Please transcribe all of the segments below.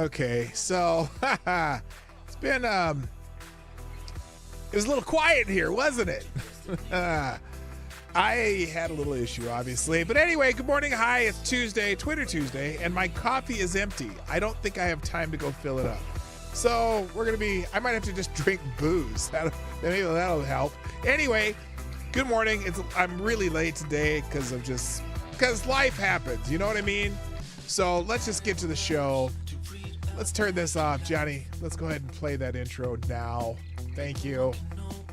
Okay, so it's been it was a little quiet here, wasn't it? I had a little issue, obviously. But anyway, good morning. Hi, it's Tuesday, Twitter Tuesday, and my coffee is empty. I don't think I have time to go fill it up. So I might have to just drink booze. Maybe that'll help. Anyway, good morning. I'm really late today because life happens. You know what I mean? So let's just get to the show. Let's turn this off, Johnny. Let's go ahead and play that intro now. Thank you.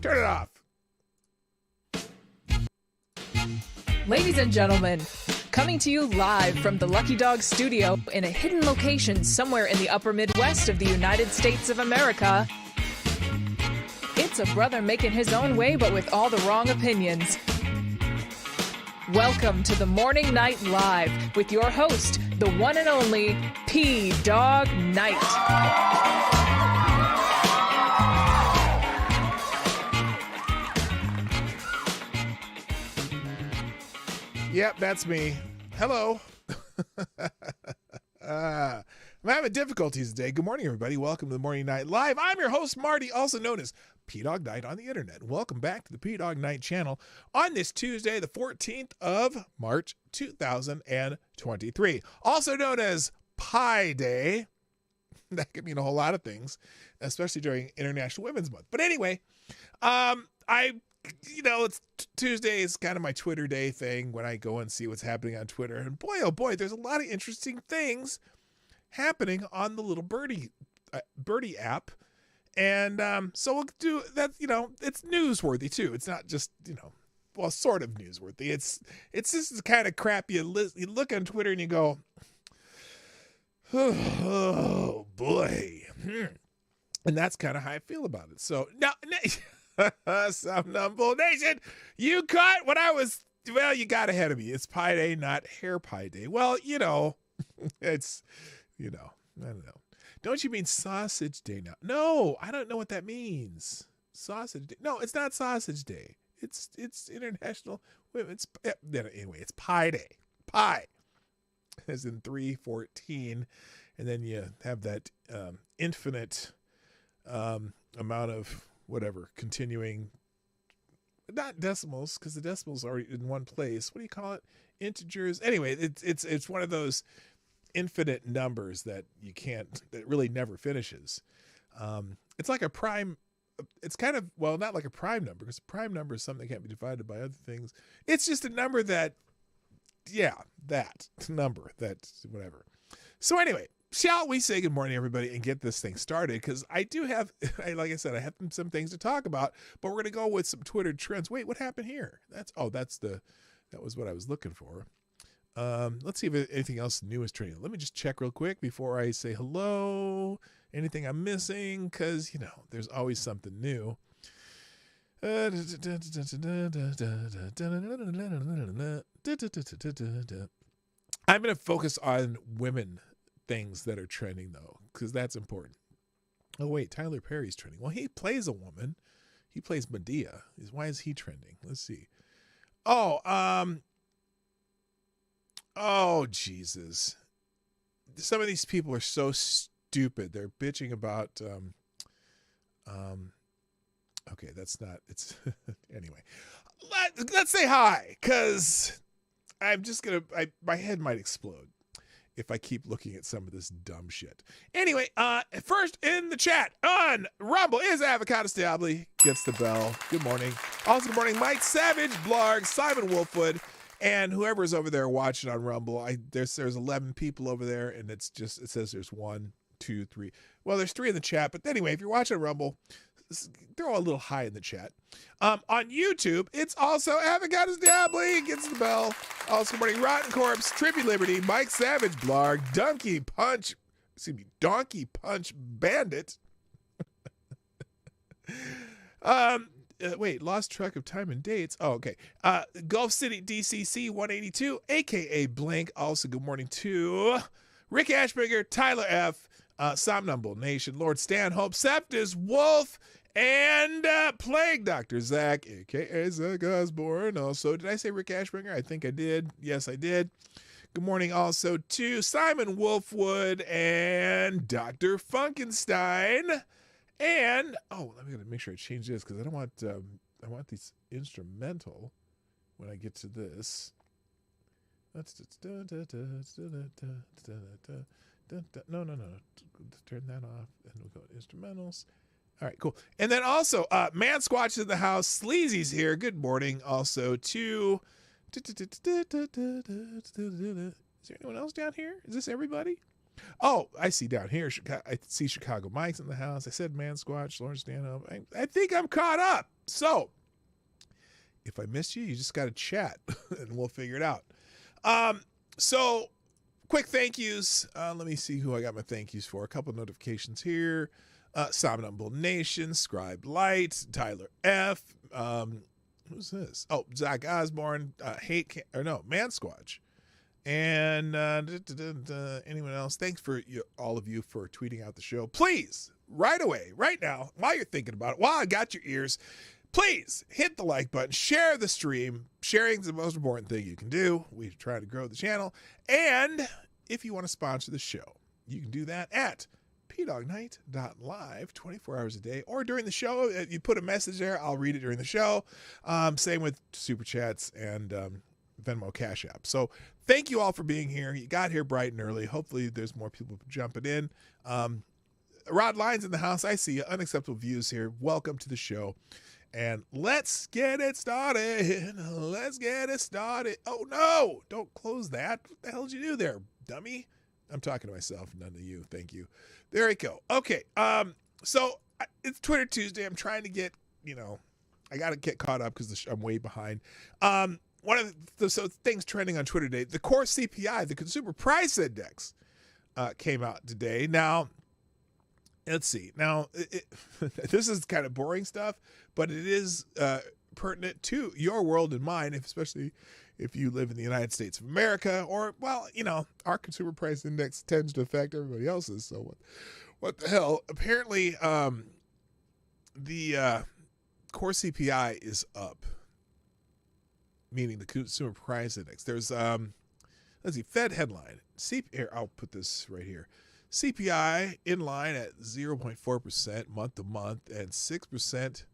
Turn it off. Ladies and gentlemen, coming to you live from the Lucky Dog studio in a hidden location somewhere in the upper Midwest of the United States of America, it's a brother making his own way but with all the wrong opinions. Welcome to the Morning Night Live with your host, the one and only Dawg Knight. Yep, that's me. Hello. I'm having difficulties today. Good morning, everybody. Welcome to the Morning Night Live. I'm your host, Marty, also known as Dawg Knight on the internet. Welcome back to the Dawg Knight Channel on this Tuesday, the 14th of March, 2023. Also known as Pi Day. That could mean a whole lot of things, especially during International Women's Month. But anyway, it's Tuesday is kind of my Twitter day thing when I go and see what's happening on Twitter. And boy, oh boy, there's a lot of interesting things happening on the little birdie app. And so we'll do that. It's newsworthy too. It's not just, sort of newsworthy. It's just the kind of crap you look on Twitter and you go, oh boy. And that's kind of how I feel about it. So now, some Numble Nation, you caught what you got ahead of me. It's Pi Day, not Hair Pie Day. Well, it's, I don't know. Don't you mean Sausage Day now? No, I don't know what that means. Sausage Day. No, it's not Sausage Day. It's International Women's. Anyway, it's Pi Day. Pi, as in 314, and then you have that infinite amount of whatever continuing, not decimals, because the decimals are in one place. What do you call it? Integers. Anyway, it's one of those infinite numbers that really never finishes. It's like a prime. It's kind of, not like a prime number, because a prime number is something that can't be divided by other things. It's just a number that whatever. So anyway, shall we say good morning, everybody, and get this thing started? Because I do have, like I said, I have some things to talk about, but we're going to go with some Twitter trends. Wait, what happened here? That was what I was looking for. Let's see if anything else new is trending. Let me just check real quick before I say hello. Anything I'm missing? Because, there's always something new. I'm going to focus on women things that are trending, though, because that's important. Oh wait, Tyler Perry's trending. Well, he plays a woman. He plays Medea. Why is he trending? Let's see. Oh Jesus, some of these people are so stupid. They're bitching about okay, that's not, it's anyway, let's say hi, because I'm just gonna, my head might explode if I keep looking at some of this dumb shit. Anyway, first in the chat on Rumble is Avocado Diabli. Gets the bell. Good morning. Also, good morning, Mike Savage, Blarg, Simon Wolfwood, and whoever's over there watching on Rumble. There's 11 people over there, and it says there's 1, 2, 3. Well, there's 3 in the chat, but anyway, if you're watching Rumble, throw a little high in the chat. On YouTube, it's also Avocado Diabli. Gets the bell. Also, good morning, Rotten Corpse, Trippy Liberty, Mike Savage, Blarg, Donkey Punch Bandit. Wait, lost track of time and dates. Oh, okay. Gulf City DCC 182, aka Blank. Also, good morning to Rick Ashberger, Tyler F., Somnambule Nation, Lord Stanhope, Septus, Wolf, and Plague Dr. Zach, a.k.a. Zach Osborne. Also, did I say Rick Ashbringer? I think I did. Yes, I did. Good morning also to Simon Wolfwood and Dr. Funkenstein. And, let me make sure I change this because I want these instrumental when I get to this. No. Turn that off and we'll go instrumentals. All right, cool. And then also, Man Squatch in the house. Sleazy's here. Good morning also to... Is there anyone else down here? Is this everybody? Oh, I see down here. I see Chicago Mike's in the house. I said Man Squatch, Lawrence Stanhope. I think I'm caught up. So, if I missed you, you just got to chat, and we'll figure it out. So, quick thank yous. Let me see who I got my thank yous for. A couple notifications here. Somnambul Nation, Scribe Light, Tyler F. Who's this? Oh, Zach Osborne, Man Squatch. And anyone else? Thanks for all of you for tweeting out the show. Please, right away, right now, while you're thinking about it, while I got your ears, please hit the like button, share the stream. Sharing is the most important thing you can do. We try to grow the channel. And if you want to sponsor the show, you can do that at pdognight.live 24 hours a day or during the show. If you put a message there, I'll read it during the show. Same with Super Chats and Venmo Cash App. So thank you all for being here. You got here bright and early. Hopefully there's more people jumping in. Rod Lyons in the house. I see you. Unacceptable views here. Welcome to the show. And let's get it started. Let's get it started. Oh, no. Don't close that. What the hell did you do there, dummy? I'm talking to myself, none of you. Thank you. There we go. Okay. So it's Twitter Tuesday. I'm trying to get, I got to get caught up because I'm way behind. One of the things trending on Twitter today, the core CPI, the Consumer Price Index, came out today. Now, let's see. Now, this is kind of boring stuff, but it is pertinent to your world and mine, especially if you live in the United States of America, or, our Consumer Price Index tends to affect everybody else's. So what the hell? Apparently, the core CPI is up, meaning the Consumer Price Index. There's, let's see, Fed headline. Here, I'll put this right here. CPI in line at 0.4% month to month and 6%,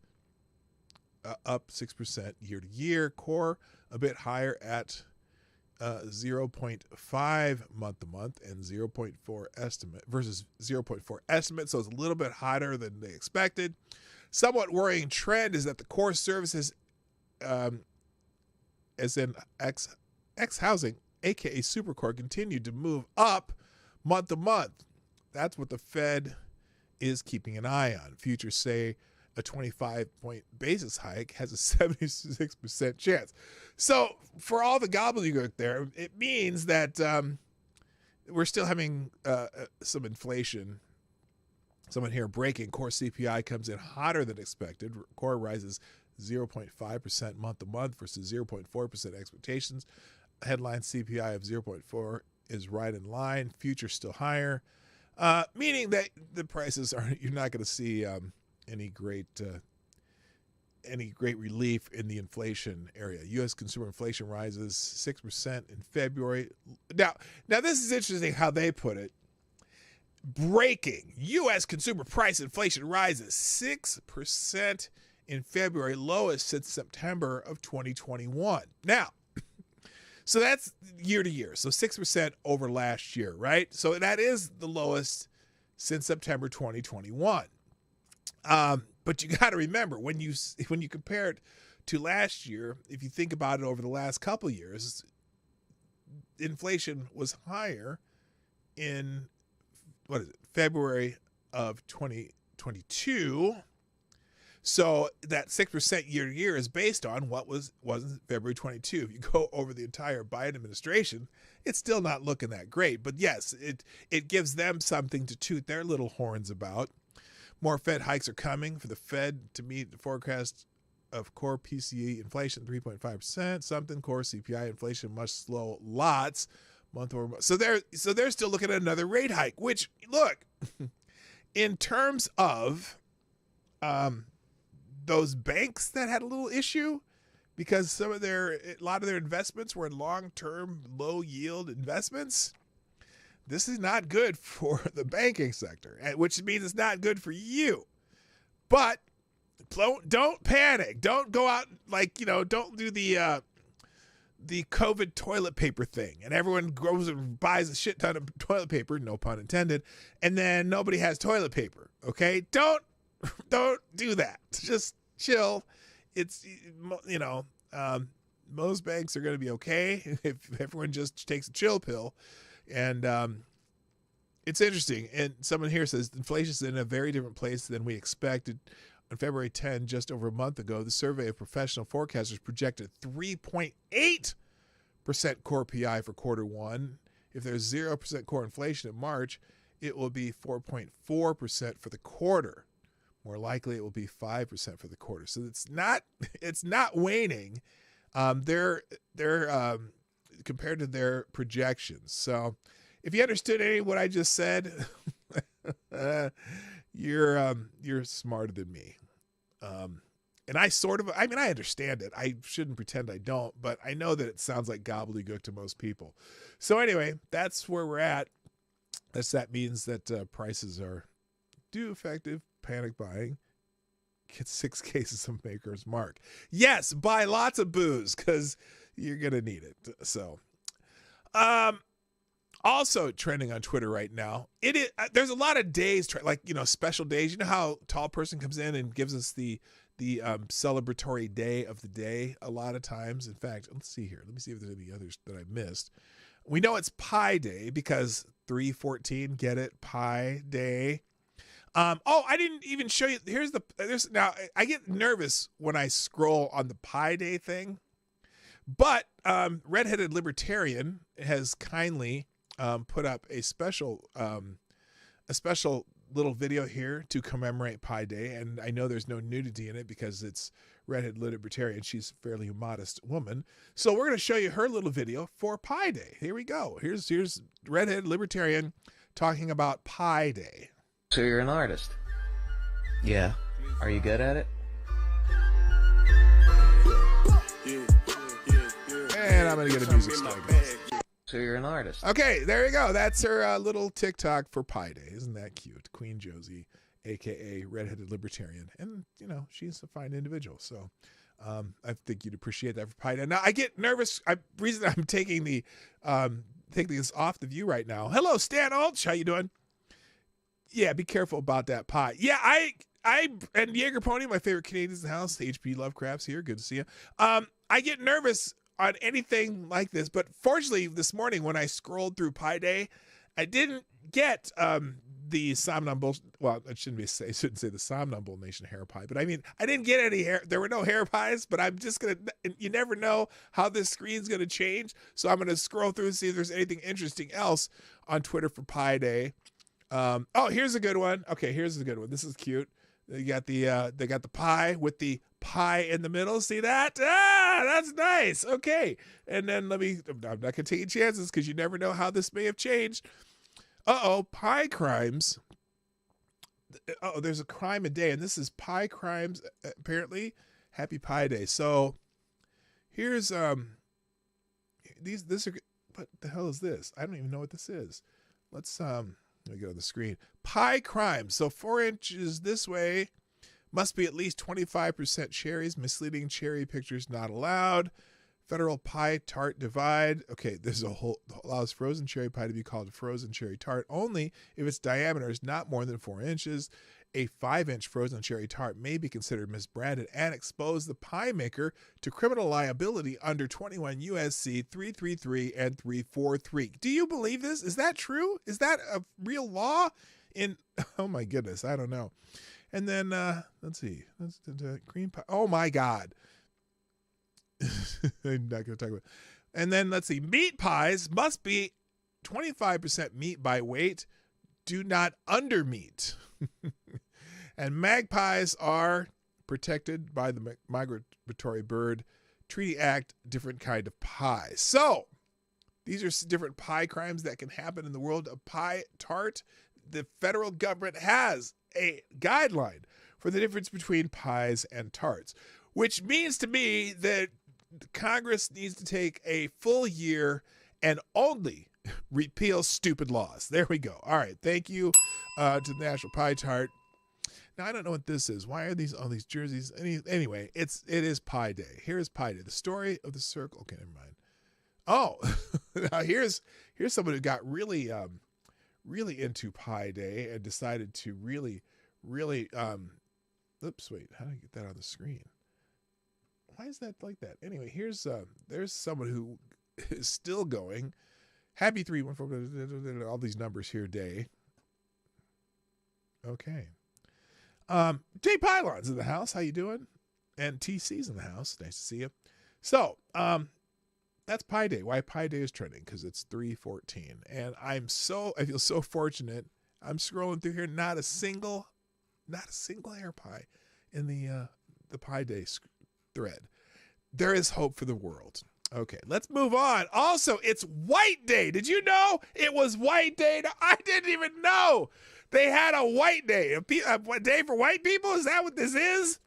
up 6% year to year. Core a bit higher at 0.5 month to month and 0.4 estimate versus 0.4 estimate. So it's a little bit hotter than they expected. Somewhat worrying trend is that the core services, as in X housing, aka Supercore, continued to move up month to month. That's what the Fed is keeping an eye on. Futures say a 25-point basis hike has a 76% chance. So for all the gobbledygook there, it means that we're still having some inflation. Someone here breaking core CPI comes in hotter than expected. Core rises 0.5% month to month versus 0.4% expectations. Headline CPI of 0.4 is right in line. Future still higher, meaning that the prices you're not going to see any great relief in the inflation area. U.S. consumer inflation rises 6% in February. Now this is interesting how they put it. Breaking U.S. consumer price inflation rises 6% in February, lowest since September of 2021. Now, so that's year to year. So 6% over last year, right? So that is the lowest since September 2021. But you got to remember when you compare it to last year, if you think about it over the last couple of years, inflation was higher in February of 2022. So that 6% year to year is based on what wasn't February 22. If you go over the entire Biden administration, it's still not looking that great. But yes, it gives them something to toot their little horns about. More Fed hikes are coming for the Fed to meet the forecast of core PCE inflation 3.5%. Something core CPI inflation must slow lots month over month. So they're still looking at another rate hike. Which look, in terms of those banks that had a little issue, because a lot of their investments were in long-term, low-yield investments. This is not good for the banking sector, which means it's not good for you. But don't panic. Don't go out don't do the COVID toilet paper thing, and everyone goes and buys a shit ton of toilet paper, no pun intended, and then nobody has toilet paper. Okay, don't do that. Just chill. It's most banks are going to be okay if everyone just takes a chill pill. And it's interesting. And someone here says inflation's in a very different place than we expected. On February 10, just over a month ago, the survey of professional forecasters projected 3.8% core PI for quarter one. If there's 0% core inflation in March, it will be 4.4% for the quarter. More likely, it will be 5% for the quarter. So it's not waning. They're compared to their projections. So if you understood any of what I just said, you're smarter than me. And I understand it. I shouldn't pretend I don't, but I know that it sounds like gobbledygook to most people. So anyway, that's where we're at. That means that prices are effective panic buying. Get 6 cases of Maker's Mark. Yes, buy lots of booze because you're going to need it. So, also trending on Twitter right now, there's a lot of days, special days. You know how Tall Person comes in and gives us the celebratory day of the day a lot of times. In fact, let's see here. Let me see if there's any others that I missed. We know it's Pi Day because 3/14, get it? Pi Day. I didn't even show you. Now I get nervous when I scroll on the Pi Day thing, but Redheaded Libertarian has kindly put up a special little video here to commemorate Pi Day, and I know there's no nudity in it because it's Redheaded Libertarian. She's a fairly modest woman, so we're going to show you her little video for Pi Day. Here we go. Here's Redheaded Libertarian talking about Pi Day. So you're an artist? Yeah. Are you good at it? And I'm going to get a music start. So you're an artist? Okay, there you go. That's her little TikTok for Pi Day. Isn't that cute? Queen Josie, a.k.a. Redheaded Libertarian. And, she's a fine individual. So I think you'd appreciate that for Pi Day. Now, I get nervous. Reason I'm taking this off the view right now. Hello, Stan Ulch. How you doing? Yeah, be careful about that pie. Yeah, I and Jaeger Pony, my favorite Canadians in the house. HP Lovecraft's here. Good to see you. I get nervous on anything like this, but fortunately this morning when I scrolled through Pi Day, I didn't get the Somnambule. Well, I shouldn't say the Somnambule Nation hair pie, but I mean I didn't get any hair. There were no hair pies, but I'm just gonna. You never know how this screen's gonna change, so I'm gonna scroll through and see if there's anything interesting else on Twitter for Pi Day. Here's a good one. Okay, here's a good one. This is cute. They got the pie with the pie in the middle. See that? That's nice. Okay. And then I'm not going to take any chances because you never know how this may have changed. Pie crimes. There's a crime a day, and this is pie crimes, apparently. Happy Pi Day. So here's, this are, what the hell is this? I don't even know what this is. Let's, let me go to the screen. Pie crimes. So 4 inches this way must be at least 25% cherries. Misleading cherry pictures not allowed. Federal pie tart divide. Okay, allows frozen cherry pie to be called frozen cherry tart only if its diameter is not more than 4 inches. A 5-inch frozen cherry tart may be considered misbranded and expose the pie maker to criminal liability under 21 USC 333 and 343. Do you believe this? Is that true? Is that a real law? Oh my goodness, I don't know. And then let's see. That's the cream pie. Oh my God. I'm not going to talk about it. And then let's see. Meat pies must be 25% meat by weight. Do not undermeat. And magpies are protected by the Migratory Bird Treaty Act, different kind of pie. So these are different pie crimes that can happen in the world of pie tart. The federal government has a guideline for the difference between pies and tarts, which means to me that Congress needs to take a full year and only repeal stupid laws. There we go. All right. Thank you to the National Pie Chart. Now, I don't know what this is. Why are all these jerseys? Anyway, it is Pie Day. Here's Pie Day. The story of the circle. Okay, never mind. Oh, now here's someone who got really into Pie Day and decided to really oops, wait, how do I get that on the screen? Why is that like that? Anyway, there's someone who is still going. Happy 314, all these numbers here, day. Okay. Jay Pylon's in the house. How you doing? And TC's in the house. Nice to see you. So, that's Pie Day. Why Pie Day is trending? Because it's 314. And I feel so fortunate. I'm scrolling through here. Not a single hair pie in the Pie Day thread. There is hope for the world. Okay, let's move on. Also, it's White Day. Did you know it was White Day? I didn't even know they had a White Day. A day for white people? Is that what this is?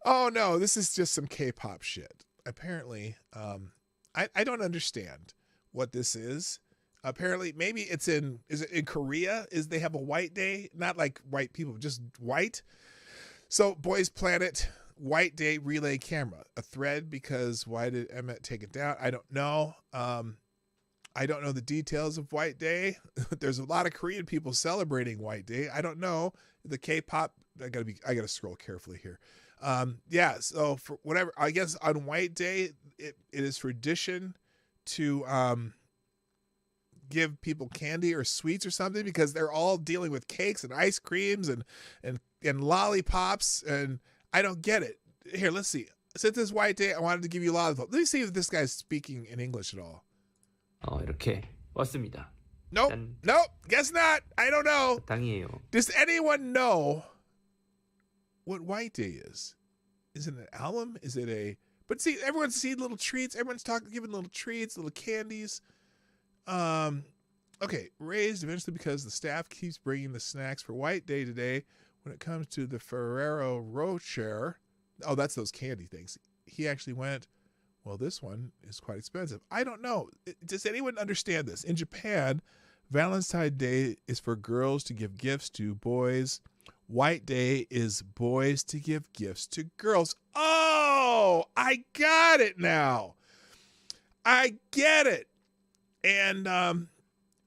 Oh, no, this is just some K-pop shit. Apparently, I don't understand what this is. Apparently, maybe is it in Korea? They have a White Day? Not like white people, just white. So, Boys Planet White Day relay camera, a thread because why did Emmett take it down? I don't know. I don't know the details of White Day. There's a lot of Korean people celebrating White Day. I don't know the K-pop. I gotta scroll carefully here. Yeah. So for whatever, I guess on White Day, it is tradition to give people candy or sweets or something because they're all dealing with cakes and ice creams and lollipops, and I don't get it. Here, let's see. Since it's White Day, I wanted to give you a lollipop. Let me see if this guy's speaking in English at all. 이렇게 왔습니다. Nope. Guess not. I don't know. 땅이에요. Does anyone know what White Day is? Is it an album? Is it a... But see, everyone's seeing little treats. Everyone's giving little treats, little candies. Okay, raised eventually because the staff keeps bringing the snacks for White Day today. When it comes to the Ferrero Rocher, oh, that's those candy things. He actually went, well, this one is quite expensive. I don't know. Does anyone understand this? In Japan, Valentine's Day is for girls to give gifts to boys. White Day is boys to give gifts to girls. Oh, I got it now. I get it. And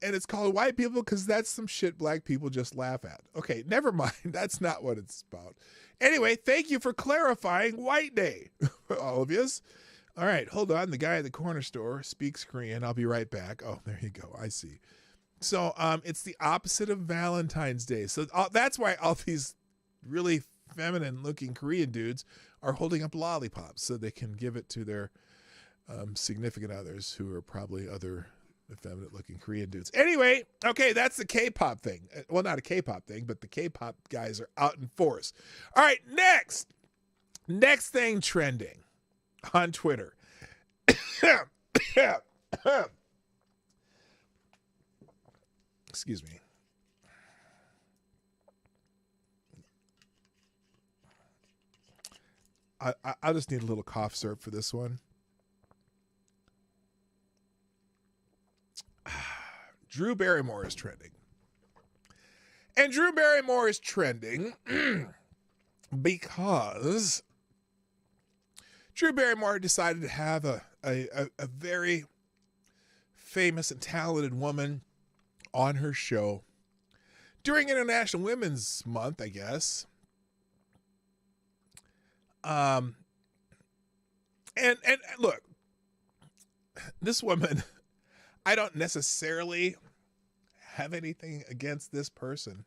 it's called white people because that's some shit black people just laugh at. Okay, never mind. That's not what it's about. Anyway, thank you for clarifying White Day, all of yous. All right, hold on. The guy at the corner store speaks Korean. I'll be right back. Oh, there you go. I see. So it's the opposite of Valentine's Day. So that's why all these really feminine-looking Korean dudes are holding up lollipops so they can give it to their significant others who are probably other effeminate-looking Korean dudes. Anyway, okay, that's the K-pop thing. Well, not a K-pop thing, but the K-pop guys are out in force. All right, next thing trending on Twitter. Excuse me. I just need a little cough syrup for this one. Drew Barrymore is trending. And Drew Barrymore is trending because Drew Barrymore decided to have a very famous and talented woman on her show during International Women's Month, I guess. And look, this woman, I don't necessarily have anything against this person.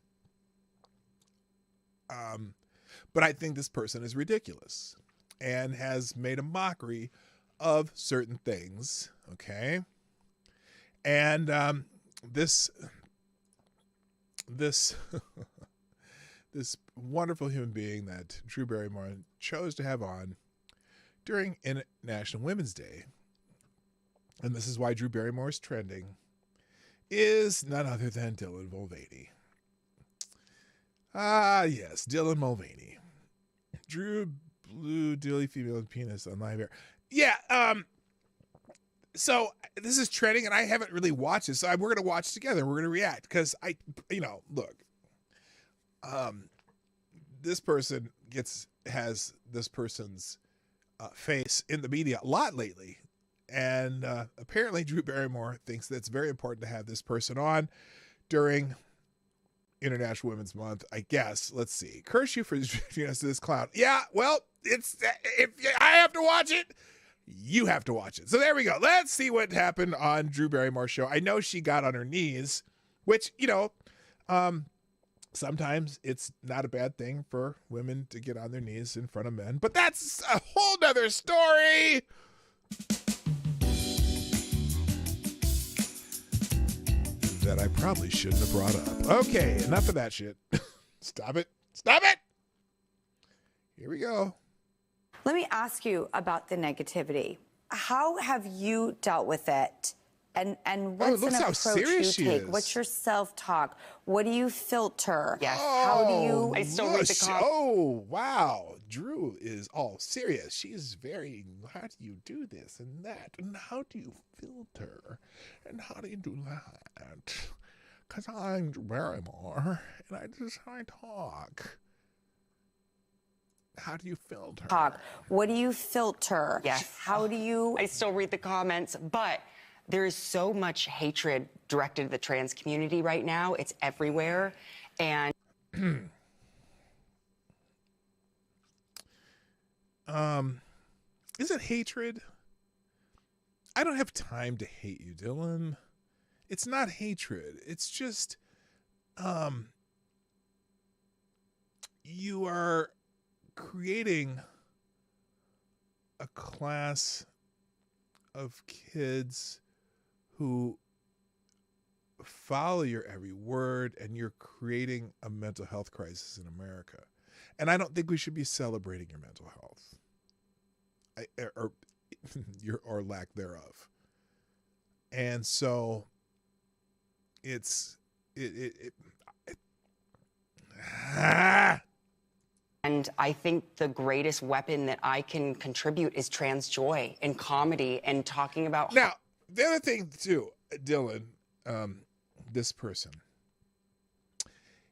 But I think this person is ridiculous and has made a mockery of certain things. Okay. And, this this wonderful human being that Drew Barrymore chose to have on during International Women's Day, and this is why Drew Barrymore is trending, is none other than Dylan Mulvaney. Ah, yes, Dylan Mulvaney. Drew blew dilly female penis on live air. yeah. So this is trending, and I haven't really watched it. So we're gonna watch together. We're gonna react because look. This person has this person's face in the media a lot lately, and apparently Drew Barrymore thinks that it's very important to have this person on during International Women's Month. I guess. Let's see. Curse you for introducing us to this clown. Yeah, well, if I have to watch it, you have to watch it. So there we go. Let's see what happened on Drew Barrymore's show. I know she got on her knees, which sometimes it's not a bad thing for women to get on their knees in front of men, but that's a whole nother story. That I probably shouldn't have brought up. Okay, enough of that shit. Stop it. Stop it. Here we go. Let me ask you about the negativity. How have you dealt with it? And what's an approach you take? What's your self-talk? What do you filter? Yes. How do you... I still read the comments. Oh, wow. Drew is all serious. She's very, how do you do this and that? And how do you filter? And how do you do that? Because I'm Drew Barrymore, and I talk. How do you filter? Talk. What do you filter? Yes. How do you... I still read the comments, but there is so much hatred directed at the trans community right now. It's everywhere. And is it hatred? I don't have time to hate you, Dylan. It's not hatred. It's just you are creating a class of kids who follow your every word, and you're creating a mental health crisis in America. And I don't think we should be celebrating your mental health or lack thereof. And so And I think the greatest weapon that I can contribute is trans joy and comedy and talking about... Now, the other thing, too, Dylan, this person,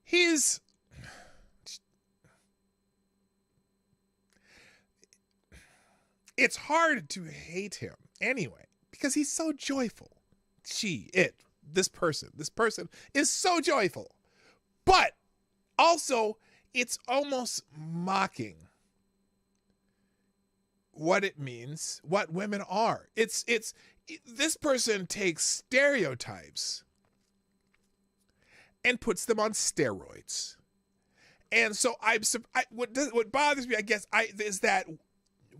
it's hard to hate him anyway, because he's so joyful. This person is so joyful. But also, it's almost mocking what it means, what women are. This person takes stereotypes and puts them on steroids. And so what bothers me, I guess, is that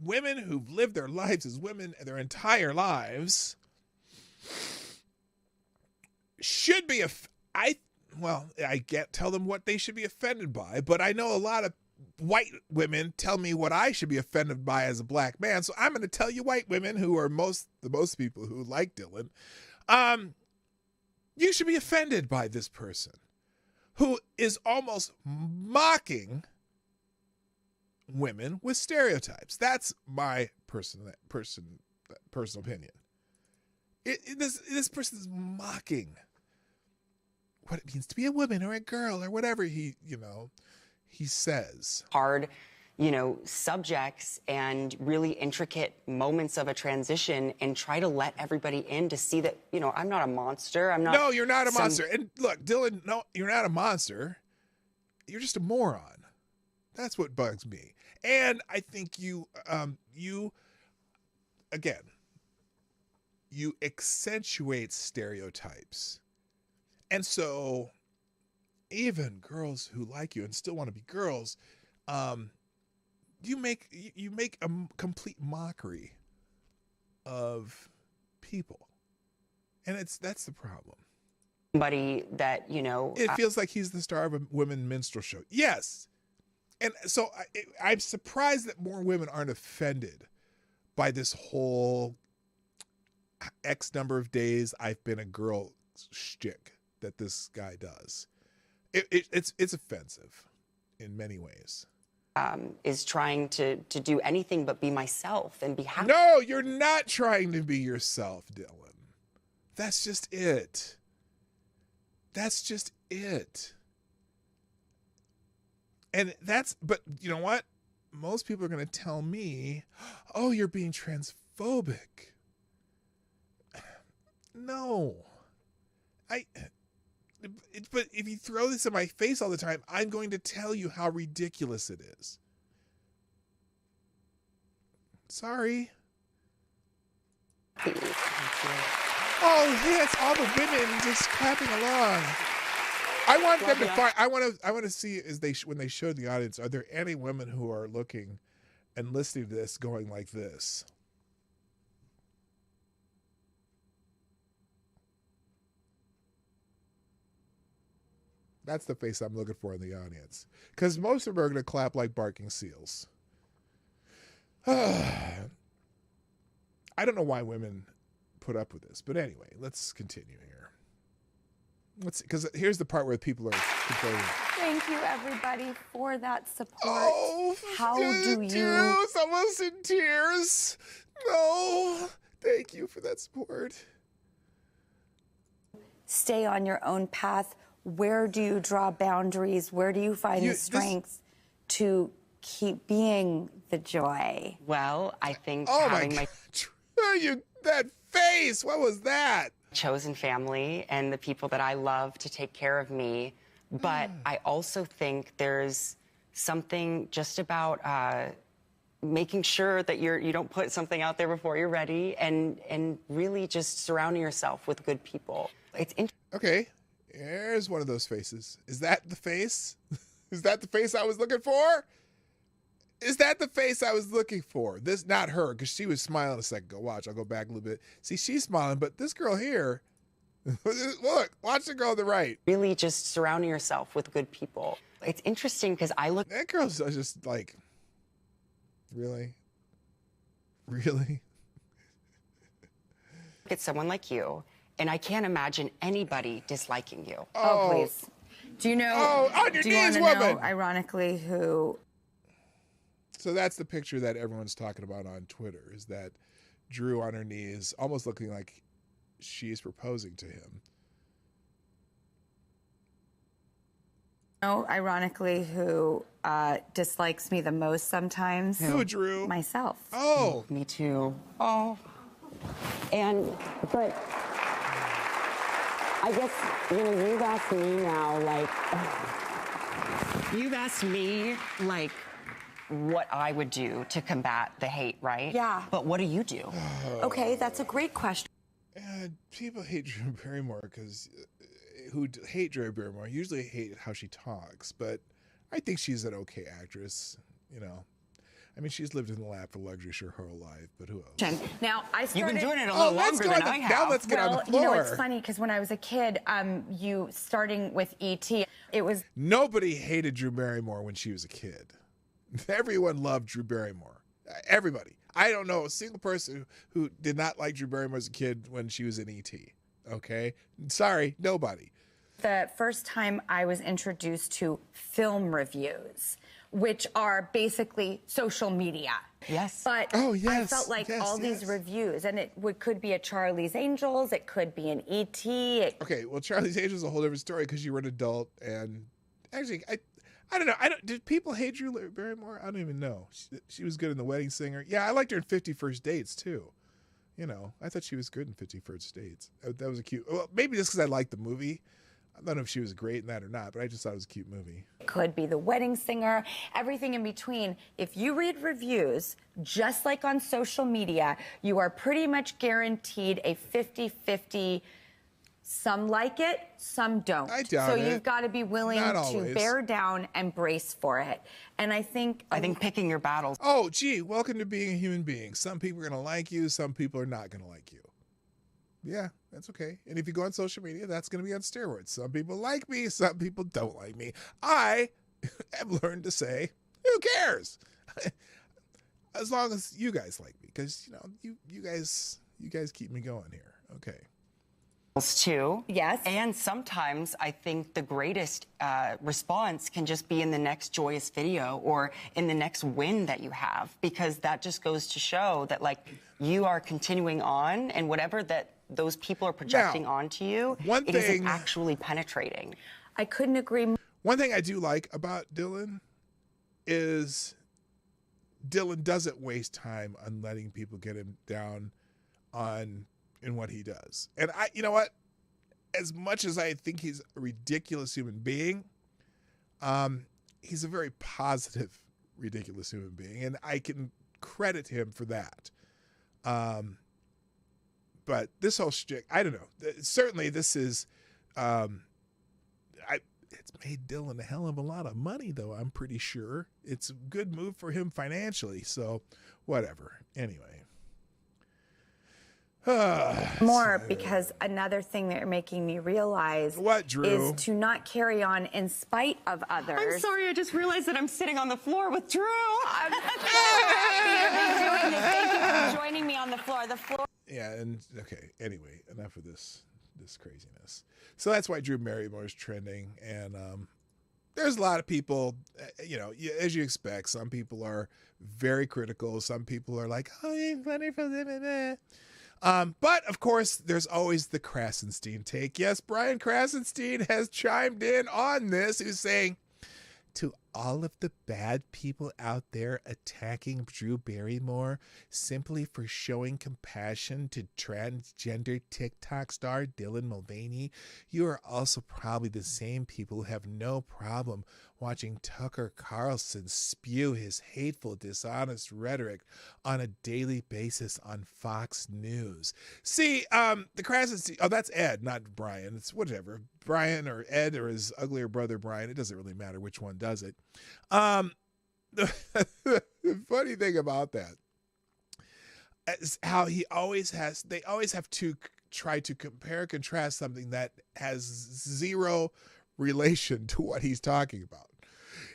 women who've lived their lives as women their entire lives should be I can't tell them what they should be offended by, but I know a lot of white women tell me what I should be offended by as a black man. So I'm going to tell you white women who are the most people who like Dylan, you should be offended by this person who is almost mocking women with stereotypes. That's my personal opinion. This person is mocking what it means to be a woman or a girl or whatever he says. hard, subjects and really intricate moments of a transition and try to let everybody in to see that, I'm not a monster. I'm not. No, you're not a monster. And look, Dylan, no, you're not a monster. You're just a moron. That's what bugs me. And I think you accentuate stereotypes. And so even girls who like you and still want to be girls, you make a complete mockery of people. And that's the problem. Somebody that, it feels like he's the star of a women minstrel show. Yes. And so I'm surprised that more women aren't offended by this whole X number of days I've been a girl shtick that this guy does. It's offensive in many ways. is trying to do anything but be myself and be happy. No, you're not trying to be yourself, Dylan. That's just it. That's just it. And but you know what? Most people are going to tell me, oh, you're being transphobic. No. But if you throw this in my face all the time, I'm going to tell you how ridiculous it is. Sorry. Oh, hey, it's all the women just clapping along. I want them to find. I want to see when they show the audience. Are there any women who are looking and listening to this, going like this? That's the face I'm looking for in the audience, because most of them are going to clap like barking seals. I don't know why women put up with this, but anyway, let's continue here. Because here's the part where people are complaining. Thank you, everybody, for that support. Oh, how do you? Tears, almost in tears. No, thank you for that support. Stay on your own path. Where do you draw boundaries? Where do you find the strength to keep being the joy? Well, I think having my that face. What was that? Chosen family and the people that I love to take care of me. But I also think there's something just about making sure that you don't put something out there before you're ready, and really just surrounding yourself with good people. It's okay. Here's one of those faces. Is that the face? Is that the face I was looking for? Is that the face I was looking for? This, not her, because she was smiling a second ago. Watch, I'll go back a little bit. See, she's smiling, but this girl here, look, watch the girl on the right. Really just surrounding yourself with good people. It's interesting because that girl's just like, really? Really? Look at someone like you, and I can't imagine anybody disliking you. Oh, please. Do you know? Oh, on your knees, woman. Know, ironically, who? So that's the picture that everyone's talking about on Twitter, is that Drew on her knees, almost looking like she's proposing to him. Oh, ironically, who dislikes me the most sometimes? Who, Drew? Myself. Oh. Me too. Oh. But I guess, you've asked me now, you've asked me, what I would do to combat the hate, right? Yeah. But what do you do? Okay, that's a great question. People hate Drew Barrymore because who hate Drew Barrymore usually hate how she talks, but I think she's an okay actress, I mean, she's lived in the lap of luxury her whole life, but who else? Now, I started... You've been doing it a little longer than I have. Now let's get on the floor. It's funny, because when I was a kid, you starting with E.T., it was... Nobody hated Drew Barrymore when she was a kid. Everyone loved Drew Barrymore. Everybody. I don't know a single person who did not like Drew Barrymore as a kid when she was in E.T. Okay? Sorry, nobody. The first time I was introduced to film reviews, which are basically social media. Yes. But I felt like all these reviews, and it could be a Charlie's Angels, it could be an E.T. Okay, well, Charlie's Angels is a whole different story because you were an adult, and actually, I don't know. Did people hate Drew Barrymore? I don't even know. She was good in The Wedding Singer. Yeah, I liked her in 50 First Dates, too. I thought she was good in 50 First Dates. That was a cute... Well, maybe just because I liked the movie. I don't know if she was great in that or not, but I just thought it was a cute movie. It could be The Wedding Singer, everything in between. If you read reviews, just like on social media, you are pretty much guaranteed a 50-50. Some like it, some don't. I doubt it. So you've got to be willing to bear down and brace for it. And I think picking your battles. Oh, gee, welcome to being a human being. Some people are going to like you, some people are not going to like you. Yeah, that's okay. And if you go on social media, that's going to be on steroids. Some people like me, some people don't like me. I have learned to say, who cares? As long as you guys like me, because you guys keep me going here. Okay. too. Yes. And sometimes I think the greatest response can just be in the next joyous video or in the next win that you have, because that just goes to show that, like, you are continuing on, and whatever that those people are projecting onto you, it isn't actually penetrating. I couldn't agree more. One thing I do like about Dylan is Dylan doesn't waste time on letting people get him down in what he does. And you know what? As much as I think he's a ridiculous human being, he's a very positive, ridiculous human being, and I can credit him for that. But this whole shtick, I don't know. Certainly, this is, it's made Dylan a hell of a lot of money, though. I'm pretty sure it's a good move for him financially. So, whatever. Anyway. More, because another thing that you're making me realize is to not carry on in spite of others. I'm sorry, I just realized that I'm sitting on the floor with Drew. I'm so happy to be doing this. Thank you for joining me on the floor. Yeah, and okay, anyway, enough of this craziness. So that's why Drew Barrymore is trending, and there's a lot of people, you know, as you expect. Some people are very critical. Some people are like, oh, you're funny for them. But of course, there's always the Krasenstein take. Yes, Brian Krasenstein has chimed in on this, who's saying, to all of the bad people out there attacking Drew Barrymore simply for showing compassion to transgender TikTok star Dylan Mulvaney, you are also probably the same people who have no problem watching Tucker Carlson spew his hateful, dishonest rhetoric on a daily basis on Fox News. See, the Krasenstein, oh, that's Ed, not Brian. It's whatever. Brian or Ed or his uglier brother Brian, it doesn't really matter which one does it. The funny thing about that is how they always have to try to compare and contrast something that has zero relation to what he's talking about.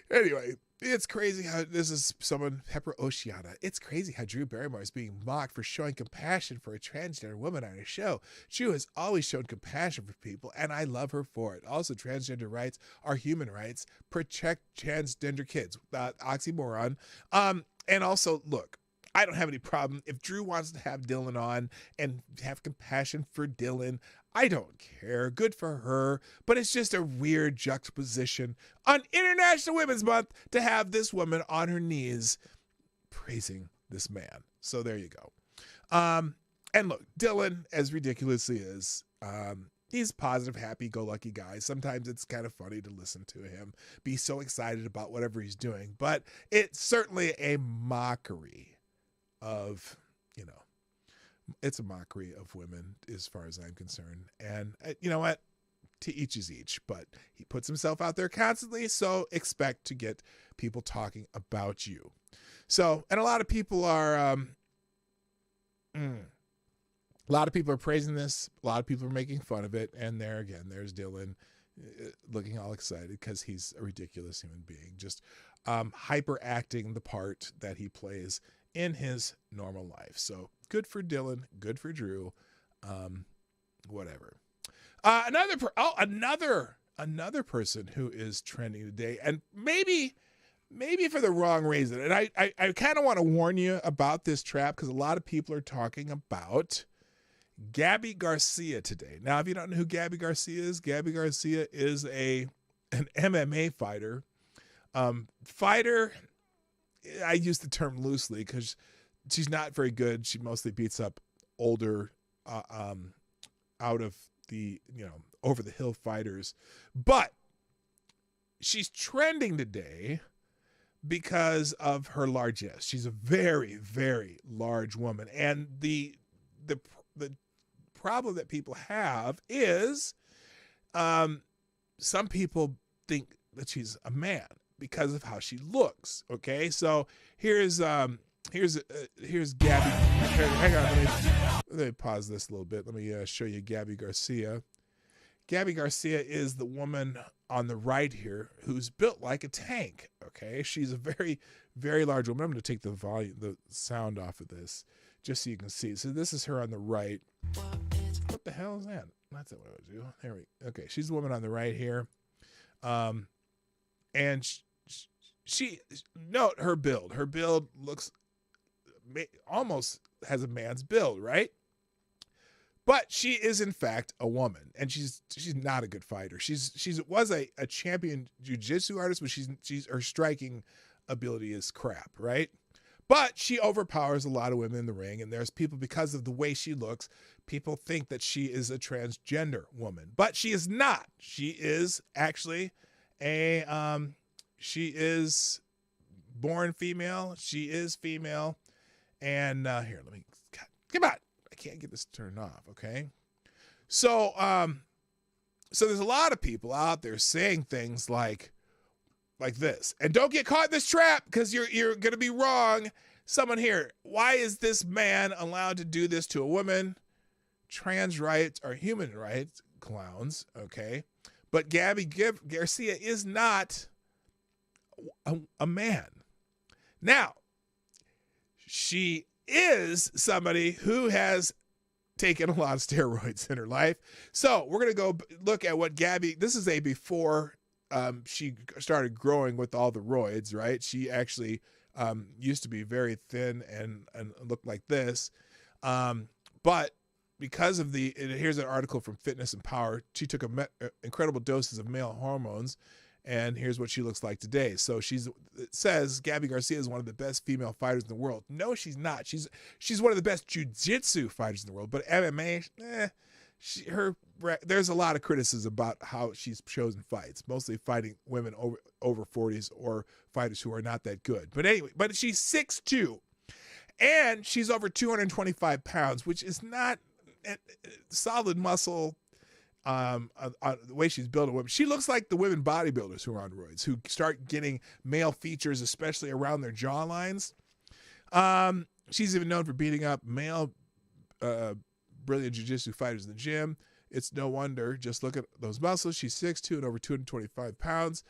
Anyway, it's crazy how this is someone, Pepper Oceana. It's crazy how Drew Barrymore is being mocked for showing compassion for a transgender woman on her show. Drew has always shown compassion for people, and I love her for it. Also, transgender rights are human rights. Protect transgender kids. Oxymoron. And also, look, I don't have any problem if Drew wants to have Dylan on and have compassion for Dylan. I don't care. Good for her. But it's just a weird juxtaposition on International Women's Month to have this woman on her knees praising this man. So there you go. And look, Dylan, as ridiculous as he is, he's a positive, happy-go-lucky guy. Sometimes it's kind of funny to listen to him be so excited about whatever he's doing. But it's certainly a mockery of, you know, it's a mockery of women as far as I'm concerned. And you know what? To each is each, but he puts himself out there constantly, so expect to get people talking about you. So, and a lot of people are praising this. A lot of people are making fun of it. And there's Dylan looking all excited because he's a ridiculous human being, just hyperacting the part that he plays in his normal life. So good for Dylan, good for Drew, whatever. Another person who is trending today, and maybe for the wrong reason. And I kind of want to warn you about this trap because a lot of people are talking about Gabby Garcia today. Now, if you don't know who Gabby Garcia is an MMA fighter. I use the term loosely because she's not very good. She mostly beats up older, out of the, over the hill fighters. But she's trending today because of her largesse. She's a very, very large woman. And the problem that people have is some people think that she's a man because of how she looks. Okay, so here's Gabby. Hang on, let me pause this a little bit. Let me show you Gabby Garcia. Gabby Garcia is the woman on the right here who's built like a tank. Okay, she's a very, very large woman. I'm going to take the sound off of this just so you can see. So this is her on the right. the hell is that? That's not what I was doing. There we. Okay, she's the woman on the right here, and she note her build. Her build looks almost has a man's build, right? But she is in fact a woman, and she's not a good fighter. She's was a champion jiu-jitsu artist, but she's her striking ability is crap, right? But she overpowers a lot of women in the ring, and there's people, because of the way she looks, people think that she is a transgender woman, but she is not. She is actually she is born female. She is female, and here, let me come on. I can't get this turned off. Okay, so so there's a lot of people out there saying things like this, and don't get caught in this trap because you're gonna be wrong. Someone here, why is this man allowed to do this to a woman? Trans rights are human rights clowns, okay? But Gabby Garcia is not a man. Now, she is somebody who has taken a lot of steroids in her life. So we're gonna go look at what Gabby. This is a before she started growing with all the roids, right? She actually used to be very thin and looked like this. But because of here's an article from Fitness and Power. She took incredible doses of male hormones, and here's what she looks like today. So it says Gabby Garcia is one of the best female fighters in the world. No, she's not. She's one of the best jiu-jitsu fighters in the world, but MMA, there's a lot of criticism about how she's chosen fights, mostly fighting women over 40s or fighters who are not that good. But anyway, she's 6'2", and she's over 225 pounds, which is not solid muscle. The way she's built a woman, she looks like the women bodybuilders who are on roids, who start getting male features, especially around their jawlines. She's even known for beating up male brilliant jiu-jitsu fighters in the gym. It's no wonder. Just look at those muscles. She's 6'2" and over 225 pounds.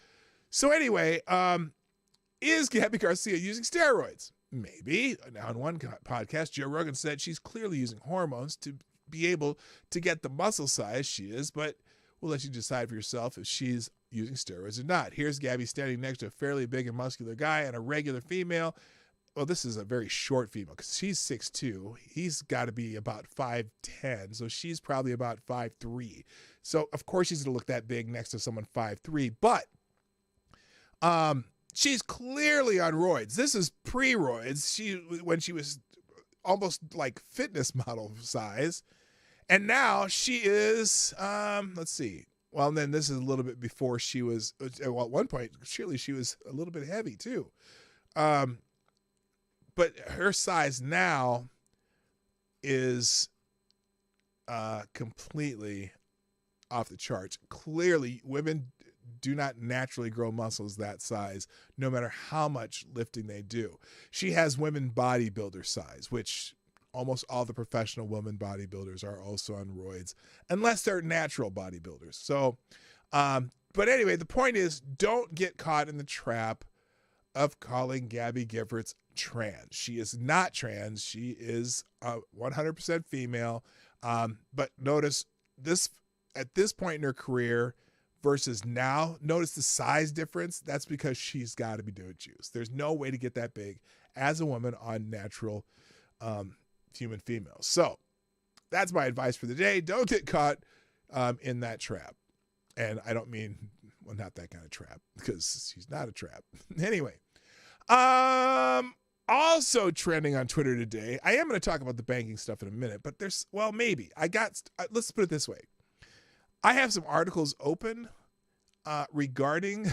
So anyway, is Gabby Garcia using steroids? Maybe. Now, in one podcast, Joe Rogan said she's clearly using hormones to be able to get the muscle size she is, but we'll let you decide for yourself if she's using steroids or not. Here's Gabby standing next to a fairly big and muscular guy and a regular female. Well, this is a very short female because she's 6'2". He's got to be about 5'10", so she's probably about 5'3". So, of course, she's going to look that big next to someone 5'3", but she's clearly on roids. This is pre-roids, when she was almost like fitness model size, and now she is, let's see. Well, then this is a little bit before she was, well, at one point, surely she was a little bit heavy, too. But her size now is completely off the charts. Clearly, women do not naturally grow muscles that size, no matter how much lifting they do. She has women bodybuilder size, which almost all the professional women bodybuilders are also on roids, unless they're natural bodybuilders. So, but anyway, the point is, don't get caught in the trap of calling Gabby Giffords trans. She is not trans. She is 100% female. But notice this at this point in her career versus now. Notice the size difference. That's because she's got to be doing juice. There's no way to get that big as a woman on natural human females. So that's my advice for the day. Don't get caught in that trap. And I don't mean, well, not that kind of trap, because she's not a trap. Anyway. Also trending on Twitter today, I am going to talk about the banking stuff in a minute, but maybe. Let's put it this way. I have some articles open regarding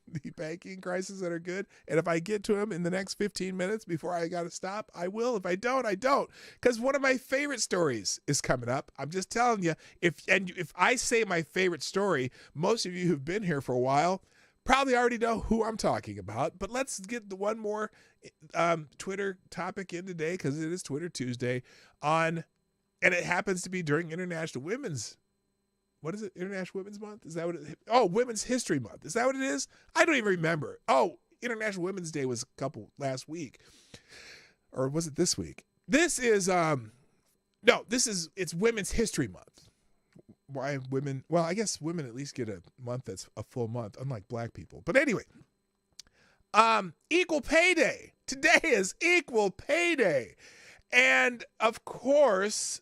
the banking crisis that are good. And if I get to them in the next 15 minutes before I got to stop, I will. If I don't, I don't. Because one of my favorite stories is coming up. I'm just telling you, if I say my favorite story, most of you who've been here for a while probably already know who I'm talking about. But let's get the one more Twitter topic in today, because it is Twitter Tuesday and it happens to be during International Women's. What is it? International Women's Month? Is that what it? Oh, Women's History Month. Is that what it is? I don't even remember. Oh, International Women's Day was last week. Or was it this week? This is, it's Women's History Month. why women, well, I guess women at least get a month that's a full month, unlike black people. But anyway, equal pay day. Today is equal pay day. And of course,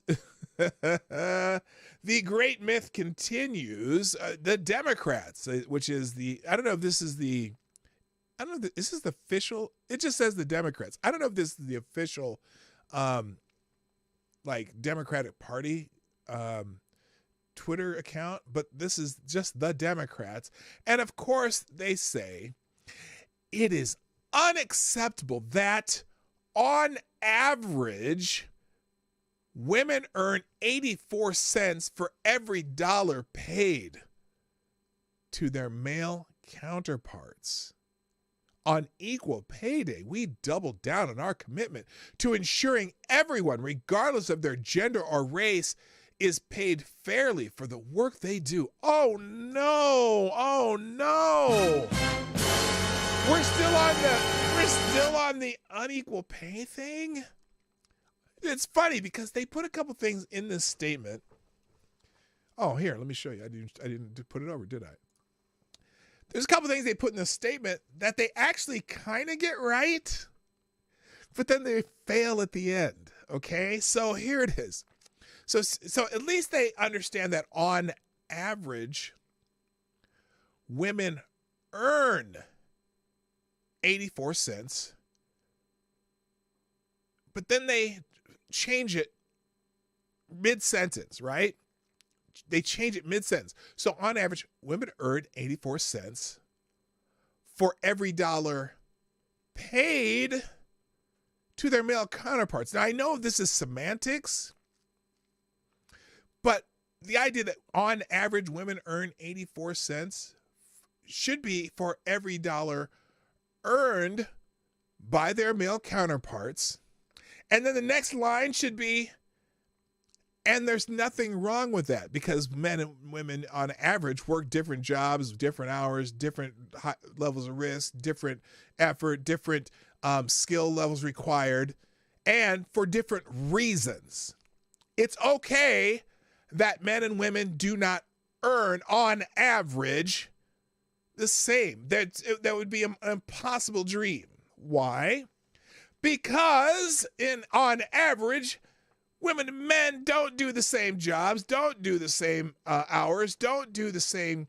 the great myth continues. The Democrats, which is I don't know if this is the official, it just says the Democrats. I don't know if this is the official, Democratic Party Twitter account, but this is just the Democrats. And of course, they say it is unacceptable that on average, women earn 84 cents for every dollar paid to their male counterparts. On equal pay day, we doubled down on our commitment to ensuring everyone, regardless of their gender or race, is paid fairly for the work they do. Oh no! Oh no! We're still on the unequal pay thing. It's funny because they put a couple things in this statement. Oh, here, let me show you. I didn't put it over, did I? There's a couple things they put in this statement that they actually kind of get right, but then they fail at the end. Okay, so here it is. So at least they understand that on average, women earn 84 cents, but then they change it mid-sentence, right? They change it mid-sentence. So on average, women earn 84 cents for every dollar paid to their male counterparts. Now, I know this is semantics, but the idea that on average women earn 84 cents should be for every dollar earned by their male counterparts. And then the next line should be, and there's nothing wrong with that because men and women on average work different jobs, different hours, different levels of risk, different effort, different skill levels required, and for different reasons. It's okay that men and women do not earn on average the same. That would be an impossible dream. Why? Because on average, women and men don't do the same jobs, don't do the same hours, don't do the same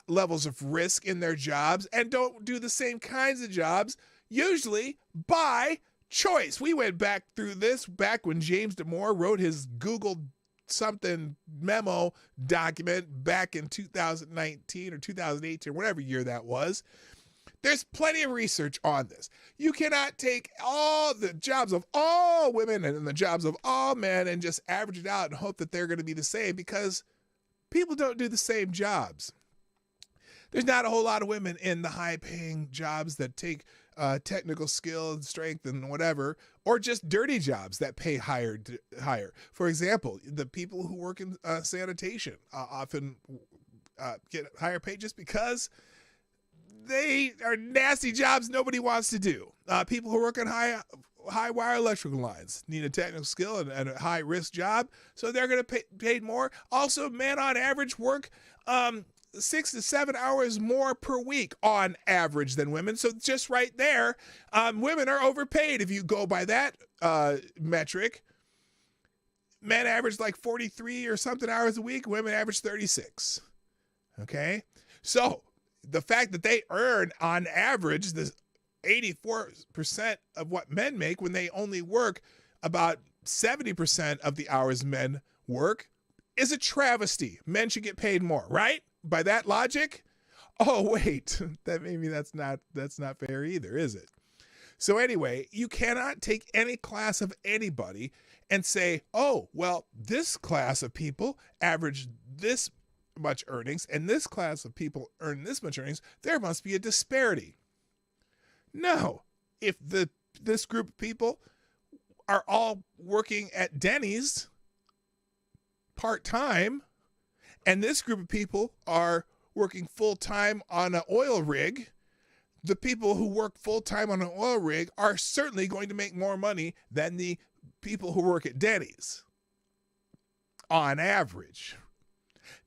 levels of risk in their jobs, and don't do the same kinds of jobs, usually by choice. We went back through this back when James Damore wrote his Google something memo document back in 2019 or 2018 or whatever year that was. There's plenty of research on this. You cannot take all the jobs of all women and the jobs of all men and just average it out and hope that they're going to be the same because people don't do the same jobs. There's not a whole lot of women in the high-paying jobs that take technical skill and strength and whatever, or just dirty jobs that pay higher. For example, the people who work in sanitation often get higher pay just because they are nasty jobs nobody wants to do. People who work on high wire electrical lines need a technical skill and a high risk job, so they're going to pay paid more. Also, men on average work 6 to 7 hours more per week on average than women. So just right there, women are overpaid if you go by that metric. Men average like 43 or something hours a week. Women average 36. Okay? So the fact that they earn on average the 84% of what men make when they only work about 70% of the hours men work is a travesty. Men should get paid more, right? By that logic? Oh, wait, that's not fair either, is it? So anyway, you cannot take any class of anybody and say, oh, well, this class of people average this much earnings and this class of people earn this much earnings. There must be a disparity. No, if this group of people are all working at Denny's part-time, and this group of people are working full-time on an oil rig, the people who work full-time on an oil rig are certainly going to make more money than the people who work at Denny's on average.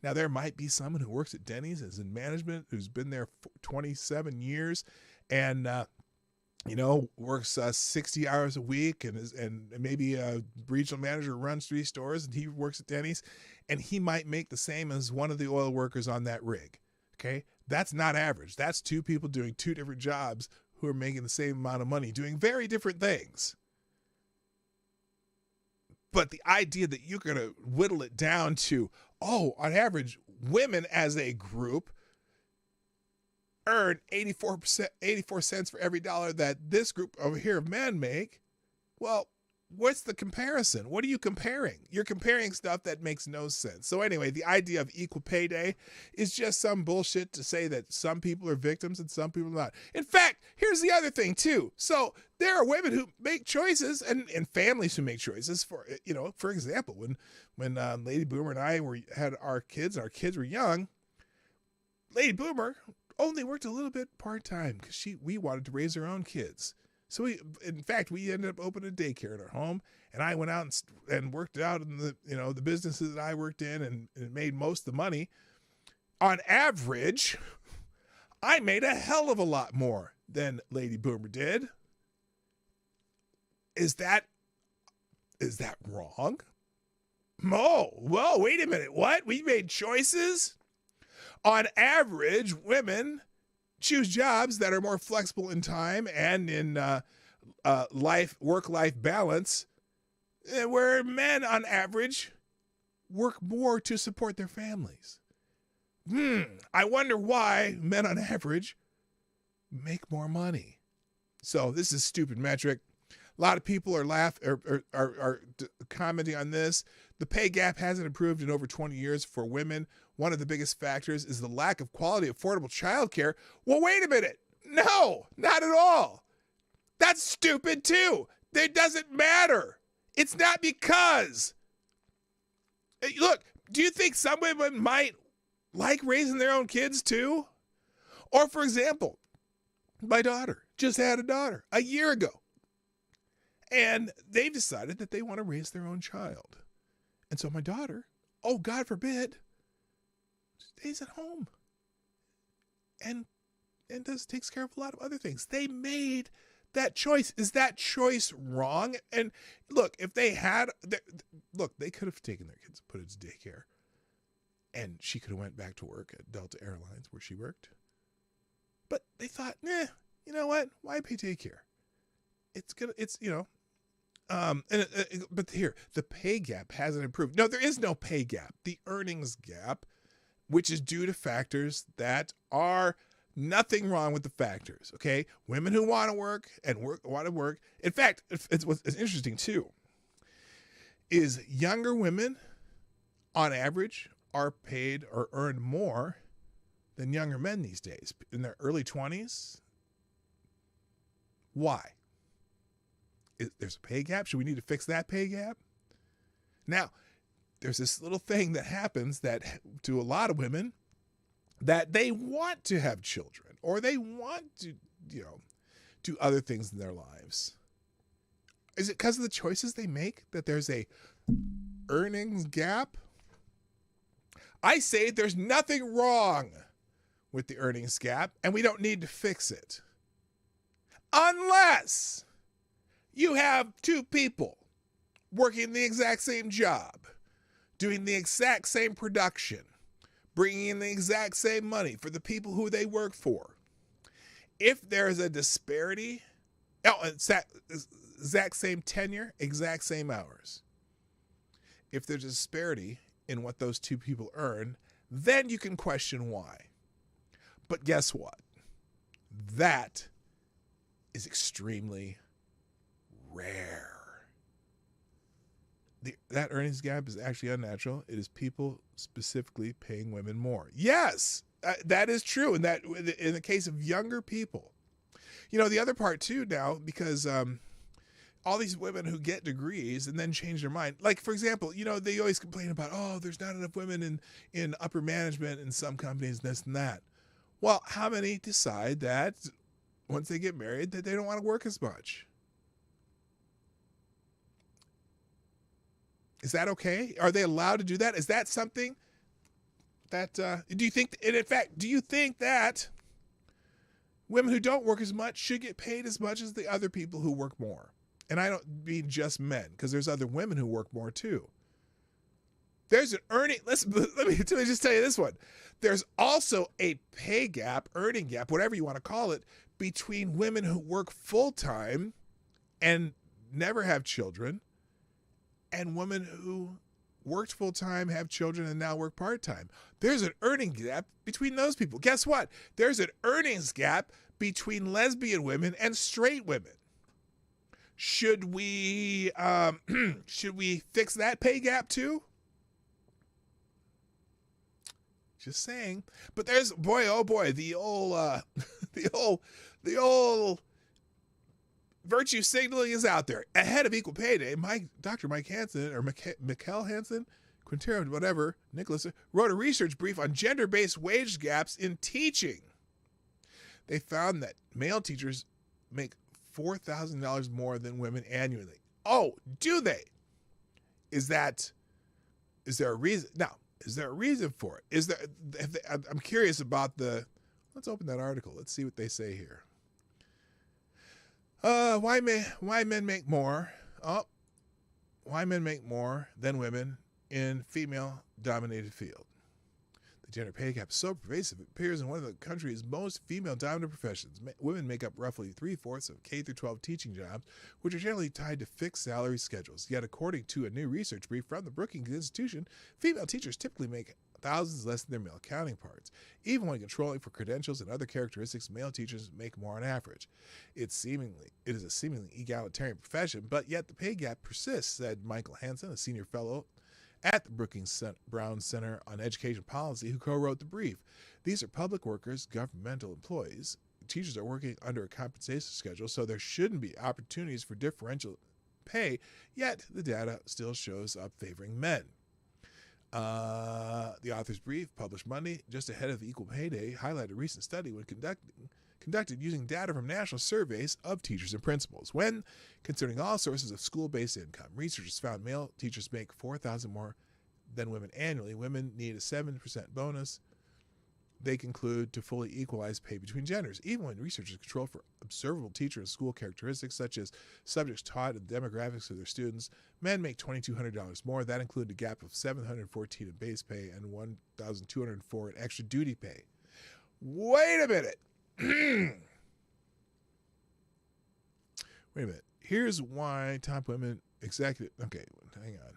Now, there might be someone who works at Denny's, is in management, who's been there for 27 years and, works 60 hours a week and maybe a regional manager who runs 3 stores, and he works at Denny's, and he might make the same as one of the oil workers on that rig. Okay? That's not average. That's 2 people doing 2 different jobs who are making the same amount of money, doing very different things. But the idea that you're going to whittle it down to, on average, women as a group earn 84 cents for every dollar that this group over here of men make. Well, what's the comparison? What are you comparing? You're comparing stuff that makes no sense. So anyway, the idea of equal pay day is just some bullshit to say that some people are victims and some people are not. In fact, here's the other thing too. So there are women who make choices and families who make choices for example, when Lady Boomer and I had our kids and our kids were young, Lady Boomer only worked a little bit part-time because we wanted to raise our own kids. So we ended up opening a daycare in our home, and I went out and worked out in the businesses that I worked in and made most of the money. On average, I made a hell of a lot more than Lady Boomer did. Is that wrong? Oh, whoa, wait a minute. What? We made choices? On average, women choose jobs that are more flexible in time and in work-life balance, where men, on average, work more to support their families. I wonder why men, on average, make more money. So this is a stupid metric. A lot of people are commenting on this. The pay gap hasn't improved in over 20 years for women. One of the biggest factors is the lack of quality, affordable childcare. Well, wait a minute. No, not at all. That's stupid too. It doesn't matter. It's not because. Look, do you think some women might like raising their own kids too? Or, for example, my daughter just had a daughter a year ago. And they've decided that they want to raise their own child. And so my daughter, God forbid, stays at home and takes care of a lot of other things. They made that choice. Is that choice wrong? And look, if they had, they could have taken their kids and put it to daycare, and she could have went back to work at Delta Airlines where she worked. But they thought, you know what? Why pay daycare? But here, the pay gap hasn't improved. No, there is no pay gap. The earnings gap, which is due to factors that are nothing wrong with the factors, okay? Women who want to work and want to work. In fact, what's interesting too is younger women, on average, are paid or earn more than younger men these days in their early 20s. Why? There's a pay gap. Should we need to fix that pay gap? Now, there's this little thing that happens that to a lot of women that they want to have children or they want to, do other things in their lives. Is it because of the choices they make that there's a earnings gap? I say there's nothing wrong with the earnings gap and we don't need to fix it. Unless you have 2 people working the exact same job, doing the exact same production, bringing in the exact same money for the people who they work for. If there's a disparity, exact same tenure, exact same hours. If there's a disparity in what those 2 people earn, then you can question why. But guess what? That is extremely rare. That earnings gap is actually unnatural. It is people specifically paying women more. Yes, that is true. And that in the case of younger people, the other part too now, because all these women who get degrees and then change their mind. Like, for example, they always complain about, there's not enough women in upper management in some companies, this and that. Well, how many decide that once they get married that they don't want to work as much? Is that okay? Are they allowed to do that? Is that something do you think, and in fact, do you think that women who don't work as much should get paid as much as the other people who work more? And I don't mean just men, because there's other women who work more too. There's an earning, let me just tell you this one. There's also a pay gap, earning gap, whatever you want to call it, between women who work full-time and never have children and women who worked full-time, have children, and now work part-time. There's an earning gap between those people. Guess what? There's an earnings gap between lesbian women and straight women. Should we fix that pay gap too? Just saying. But there's, boy, oh boy, the old virtue signaling is out there. Ahead of Equal Pay Day, Dr. Mike Hansen, or Mikkel Hansen, Quintero, whatever, Nicholas, wrote a research brief on gender-based wage gaps in teaching. They found that male teachers make $4,000 more than women annually. Oh, do they? Is there a reason? Now, is there a reason for it? I'm curious about let's open that article. Let's see what they say here. Why men make more? Why men make more than women in female-dominated field? The gender pay gap is so pervasive, it appears in one of the country's most female-dominant professions. Women make up roughly 3/4 of K-12 teaching jobs, which are generally tied to fixed salary schedules. Yet, according to a new research brief from the Brookings Institution, female teachers typically make thousands less than their male counterparts. Even when controlling for credentials and other characteristics, male teachers make more on average. It is a seemingly egalitarian profession, but yet the pay gap persists, said Michael Hansen, a senior fellow at the Brookings Brown Center on Education Policy, who co-wrote the brief. These are public workers, governmental employees. Teachers are working under a compensation schedule, so there shouldn't be opportunities for differential pay, yet the data still shows up favoring men. The author's brief, published Monday, just ahead of Equal Pay Day, highlighted a recent study when conducted using data from national surveys of teachers and principals. When considering all sources of school-based income, researchers found male teachers make $4,000 more than women annually. Women need a 7% bonus, they conclude, to fully equalize pay between genders. Even when researchers control for observable teacher and school characteristics such as subjects taught and demographics of their students, men make $2,200 more. That included a gap of $714 in base pay and $1,204 in extra duty pay. Wait a minute. Wait a minute. Here's why top women executive. Okay, hang on.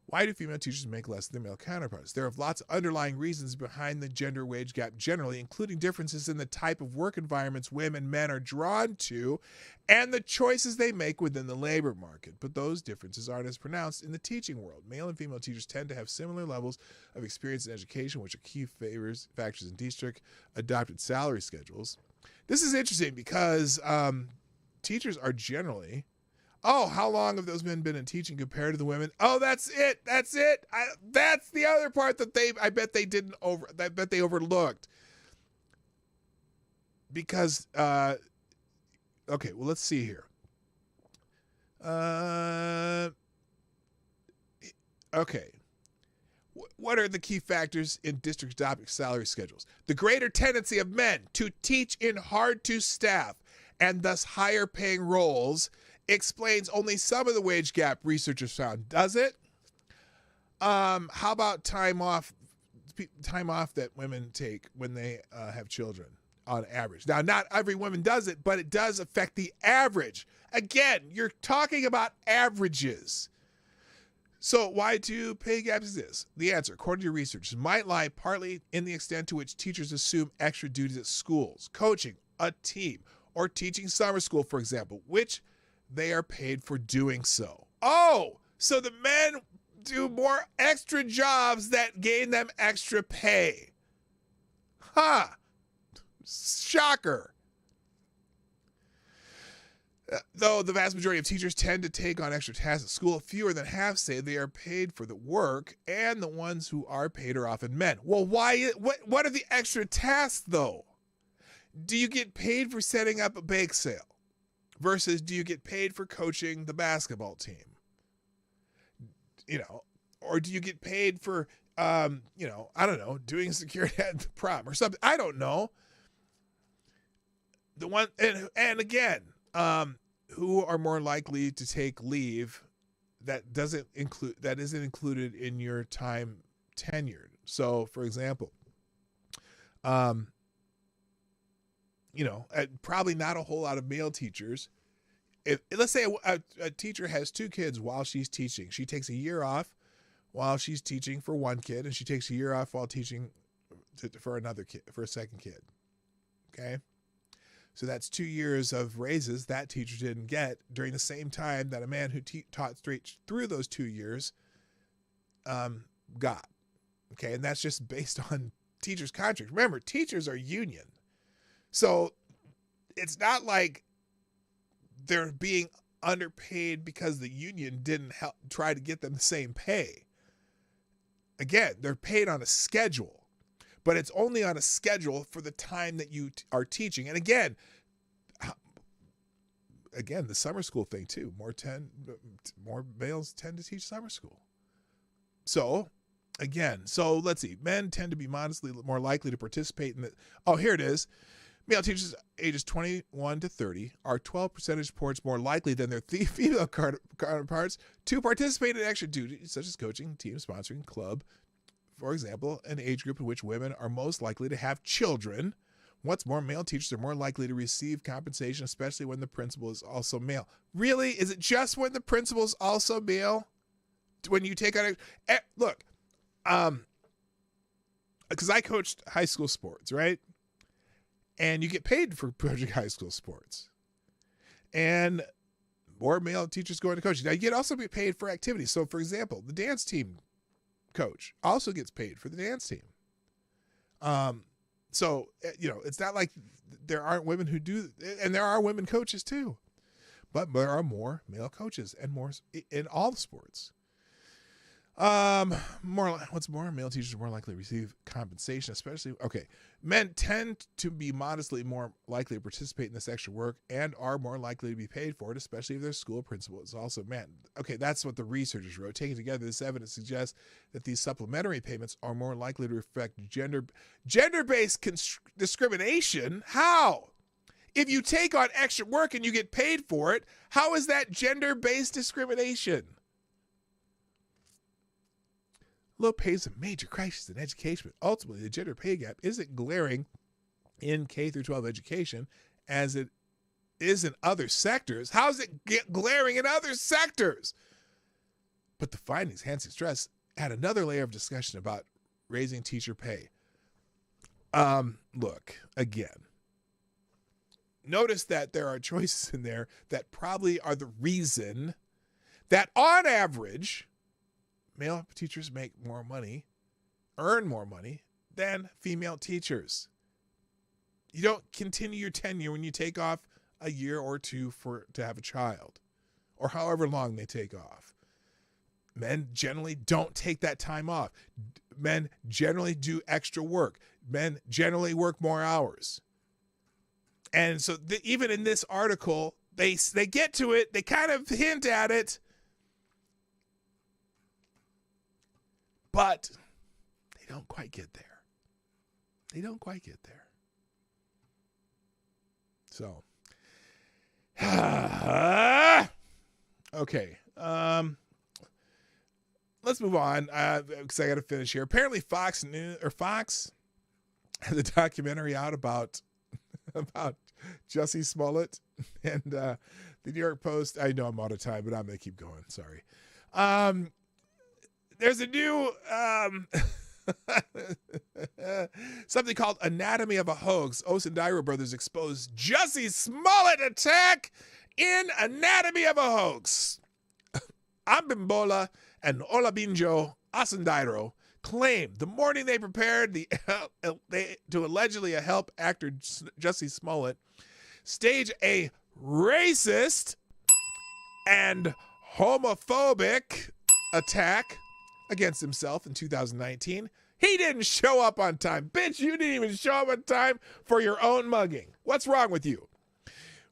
Why do female teachers make less than their male counterparts? There are lots of underlying reasons behind the gender wage gap generally, including differences in the type of work environments women and men are drawn to and the choices they make within the labor market. But those differences aren't as pronounced in the teaching world. Male and female teachers tend to have similar levels of experience in education, which are key factors in district adopted salary schedules. This is interesting because teachers are generally... Oh, how long have those men been in teaching compared to the women? Oh, that's it. That's the other part that I bet they overlooked. Because, okay, well, let's see here. Okay. What are the key factors in district adopted salary schedules? The greater tendency of men to teach in hard-to-staff and thus higher paying roles explains only some of the wage gap, researchers found. Does it? How about time off that women take when they have children on average? Now, not every woman does it, but it does affect the average. Again, you're talking about averages. So why do pay gaps exist? The answer, according to researchers, might lie partly in the extent to which teachers assume extra duties at schools, coaching a team, or teaching summer school, for example, which they are paid for doing so. Oh, so the men do more extra jobs that gain them extra pay. Huh. Shocker. Though the vast majority of teachers tend to take on extra tasks at school, fewer than half say they are paid for the work, and the ones who are paid are often men. Well, why? What are the extra tasks, though? Do you get paid for setting up a bake sale? Versus, do you get paid for coaching the basketball team? Or do you get paid for you know, I don't know, doing security at the prom or something. I don't know. The one, and again, who are more likely to take leave that isn't included in your time tenured. So, for example, you know, probably not a whole lot of male teachers. Let's say a teacher has 2 kids while she's teaching. She takes a year off while she's teaching for one kid, and she takes a year off while teaching for another kid, for a second kid. Okay? So that's 2 years of raises that teacher didn't get during the same time that a man who taught straight through those 2 years got. Okay? And that's just based on teachers' contracts. Remember, teachers are union. So it's not like they're being underpaid because the union didn't try to get them the same pay. Again, they're paid on a schedule, but it's only on a schedule for the time that you are teaching. And again, the summer school thing too. More males tend to teach summer school. So let's see. Men tend to be modestly more likely to participate in the. Oh, here it is. Male teachers ages 21 to 30 are 12 percentage points more likely than their female counterparts to participate in extra duties such as coaching, team sponsoring, club. For example, an age group in which women are most likely to have children. What's more, male teachers are more likely to receive compensation, especially when the principal is also male. Really? Is it just when the principal is also male? When you take on look, because I coached high school sports, right? And you get paid for coaching high school sports. And more male teachers go into coaching. Now, you get also be paid for activities. So, for example, the dance team coach also gets paid for the dance team. So, you know, it's not like there aren't women who do, and there are women coaches too. But there are more male coaches and more in all the sports. What's more, male teachers are more likely to receive compensation, especially, men tend to be modestly more likely to participate in this extra work and are more likely to be paid for it, especially if their school principal is also men. Okay, that's what the researchers wrote. Taken together, this evidence suggests that these supplementary payments are more likely to reflect gender-based discrimination. How? If you take on extra work and you get paid for it, how is that gender-based discrimination? Low pay is a major crisis in education, but ultimately the gender pay gap isn't glaring in K through 12 education as it is in other sectors. How is it glaring in other sectors? But the findings, Hansen stress, add another layer of discussion about raising teacher pay. Look, again, notice that there are choices in there that probably are the reason that on average, male teachers make more money, earn more money than female teachers. You don't continue your tenure when you take off a year or two to have a child, or however long they take off. Men generally don't take that time off. Men generally do extra work. Men generally work more hours. And so even in this article, they get to it, they kind of hint at it, but they don't quite get there. They don't quite get there. So, okay. Let's move on because I got to finish here. Apparently, Fox has a documentary out about Jussie Smollett, and the New York Post. I know I'm out of time, but I'm gonna keep going. Sorry. There's a new something called Anatomy of a Hoax. Osundairo brothers expose Jussie Smollett attack in Anatomy of a Hoax. Abimbola and Olabinjo Osundairo claimed the morning they prepared to allegedly help actor Jussie Smollett stage a racist and homophobic attack against himself in 2019. He didn't show up on time. Bitch, you didn't even show up on time for your own mugging. What's wrong with you?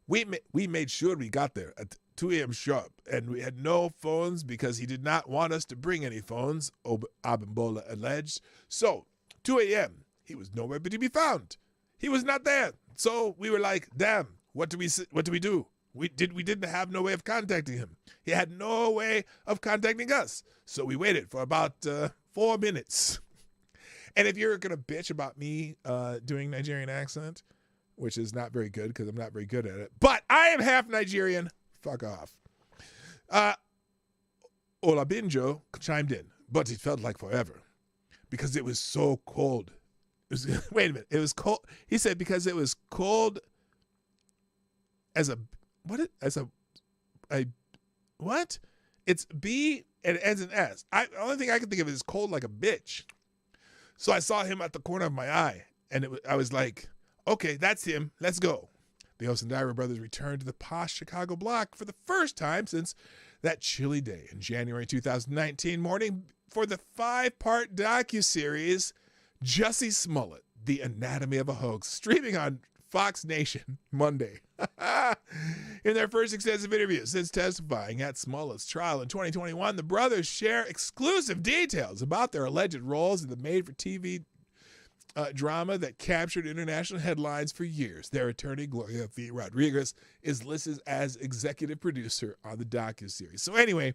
We made sure we got there 2 a.m. sharp, and we had no phones because he did not want us to bring any phones, Abimbola alleged. So, 2 a.m., he was nowhere but to be found. He was not there. So we were like, damn, what do we do? We didn't have no way of contacting him. He had no way of contacting us. So we waited for about 4 minutes. And if you're going to bitch about me doing Nigerian accent, which is not very good because I'm not very good at it, but I am half Nigerian, fuck off. Olabinjo chimed in, but it felt like forever because it was so cold. Wait a minute. It was cold. He said because it was cold as a what? It's B and it ends in S. The only thing I can think of is cold like a bitch. So I saw him at the corner of my eye, and I was like, okay, that's him. Let's go. The Osundaira brothers returned to the posh Chicago block for the first time since that chilly day in January 2019 morning for the 5-part docuseries Jussie Smollett, The Anatomy of a Hoax, streaming on Fox Nation Monday. In their first extensive interview since testifying at Smollett's trial in 2021, the brothers share exclusive details about their alleged roles in the made-for-TV drama that captured international headlines for years. Their attorney, Gloria V. Rodriguez, is listed as executive producer on the docuseries. So anyway,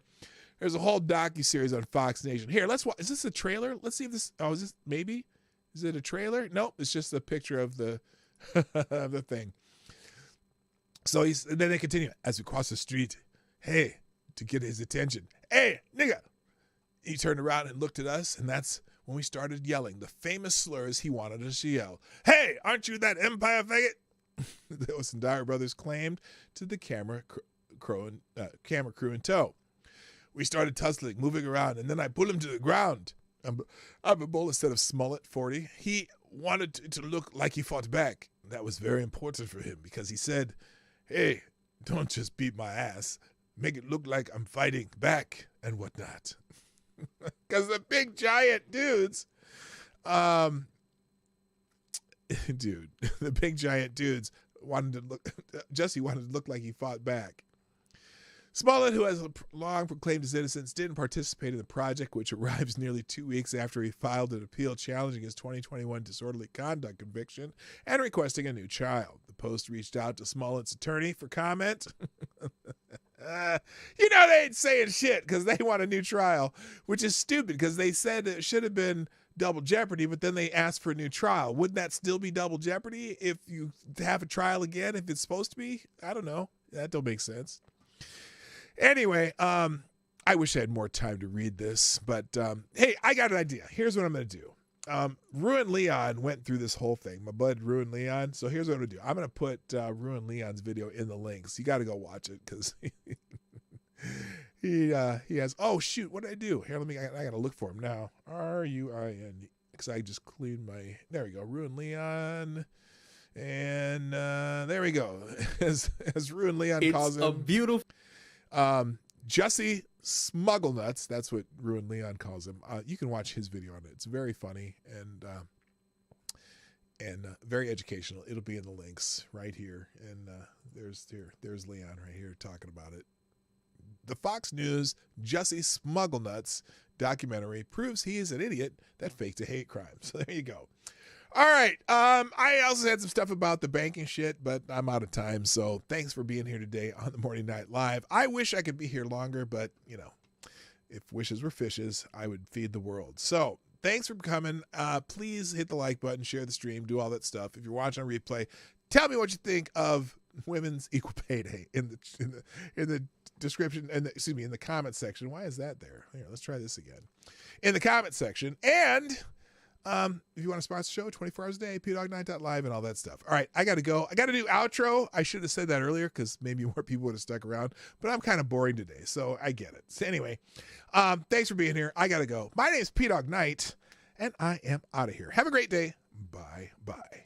there's a whole docuseries on Fox Nation. Here, let's watch. Is this a trailer? Let's see if this. Oh, is this maybe? Is it a trailer? Nope, it's just a picture of the of the thing. So and then they continue as we cross the street. Hey, to get his attention. Hey, nigga. He turned around and looked at us, and that's when we started yelling the famous slurs he wanted us to yell. Hey, aren't you that Empire faggot? The Osundaira brothers claimed to the camera crew in tow. We started tussling, moving around, and then I pulled him to the ground. Abimbola said of Smollett, 40, he wanted to look like he fought back. That was very important for him because he said, hey, don't just beat my ass. Make it look like I'm fighting back and whatnot. Because the big giant dudes, the big giant dudes Jussie wanted to look like he fought back. Smollett, who has long proclaimed his innocence, didn't participate in the project, which arrives nearly 2 weeks after he filed an appeal challenging his 2021 disorderly conduct conviction and requesting a new trial. The Post reached out to Smollett's attorney for comment. They ain't saying shit because they want a new trial, which is stupid because they said it should have been double jeopardy, but then they asked for a new trial. Wouldn't that still be double jeopardy if you have a trial again, if it's supposed to be? I don't know. That don't make sense. Anyway, I wish I had more time to read this, but hey, I got an idea. Here's what I'm going to do. Ruin Leon went through this whole thing. My bud Ruin Leon. So here's what I'm going to do. I'm going to put Ruin Leon's video in the links. You got to go watch it because he has. Oh shoot, what did I do? Here, I got to look for him now. RUIN, because I just cleaned my. There we go. Ruin Leon. And there we go. As Ruin Leon calls him. It's a beautiful. Jussie Smugglenuts, that's what Ruin Leon calls him. You can watch his video on it. It's very funny and very educational. It'll be in the links right here. And there's Leon right here talking about it. The Fox News Jussie Smugglenuts documentary proves he is an idiot that faked a hate crime. So there you go. All right. I also had some stuff about the banking shit, but I'm out of time. So thanks for being here today on the Morning Night Live. I wish I could be here longer, but if wishes were fishes, I would feed the world. So thanks for coming. Please hit the like button, share the stream, do all that stuff. If you're watching on replay, tell me what you think of Women's Equal Pay Day in the description and in the comment section. Why is that there? Here, let's try this again. In the comment section. And if you want to sponsor the show, 24 hours a day, pdognight.live and all that stuff. All right, I got to go. I got to do outro. I should have said that earlier because maybe more people would have stuck around, but I'm kind of boring today, so I get it. So anyway, thanks for being here. I got to go. My name is Dawg Knight, and I am out of here. Have a great day. Bye-bye.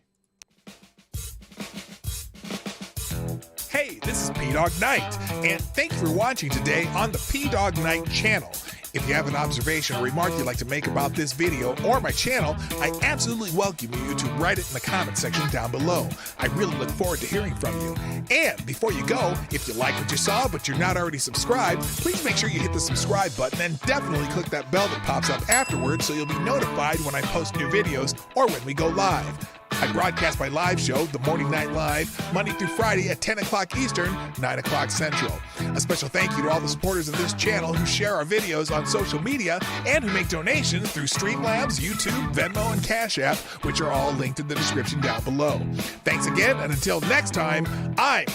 Hey, this is Dawg Knight, and thank you for watching today on the Dawg Knight Channel. If you have an observation or remark you'd like to make about this video or my channel, I absolutely welcome you to write it in the comment section down below. I really look forward to hearing from you. And before you go, if you like what you saw but you're not already subscribed, please make sure you hit the subscribe button and definitely click that bell that pops up afterwards so you'll be notified when I post new videos or when we go live. I broadcast my live show, The Morning Night Live, Monday through Friday at 10 o'clock Eastern, 9 o'clock Central. A special thank you to all the supporters of this channel who share our videos on social media and who make donations through Streamlabs, YouTube, Venmo, and Cash App, which are all linked in the description down below. Thanks again, and until next time, I'm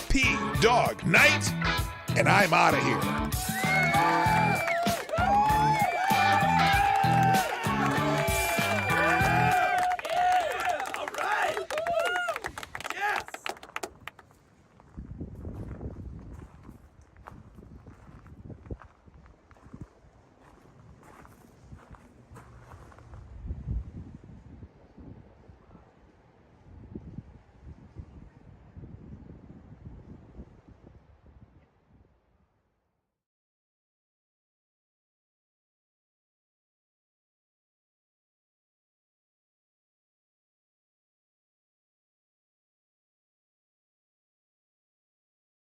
Dawg Knight, and I'm out of here.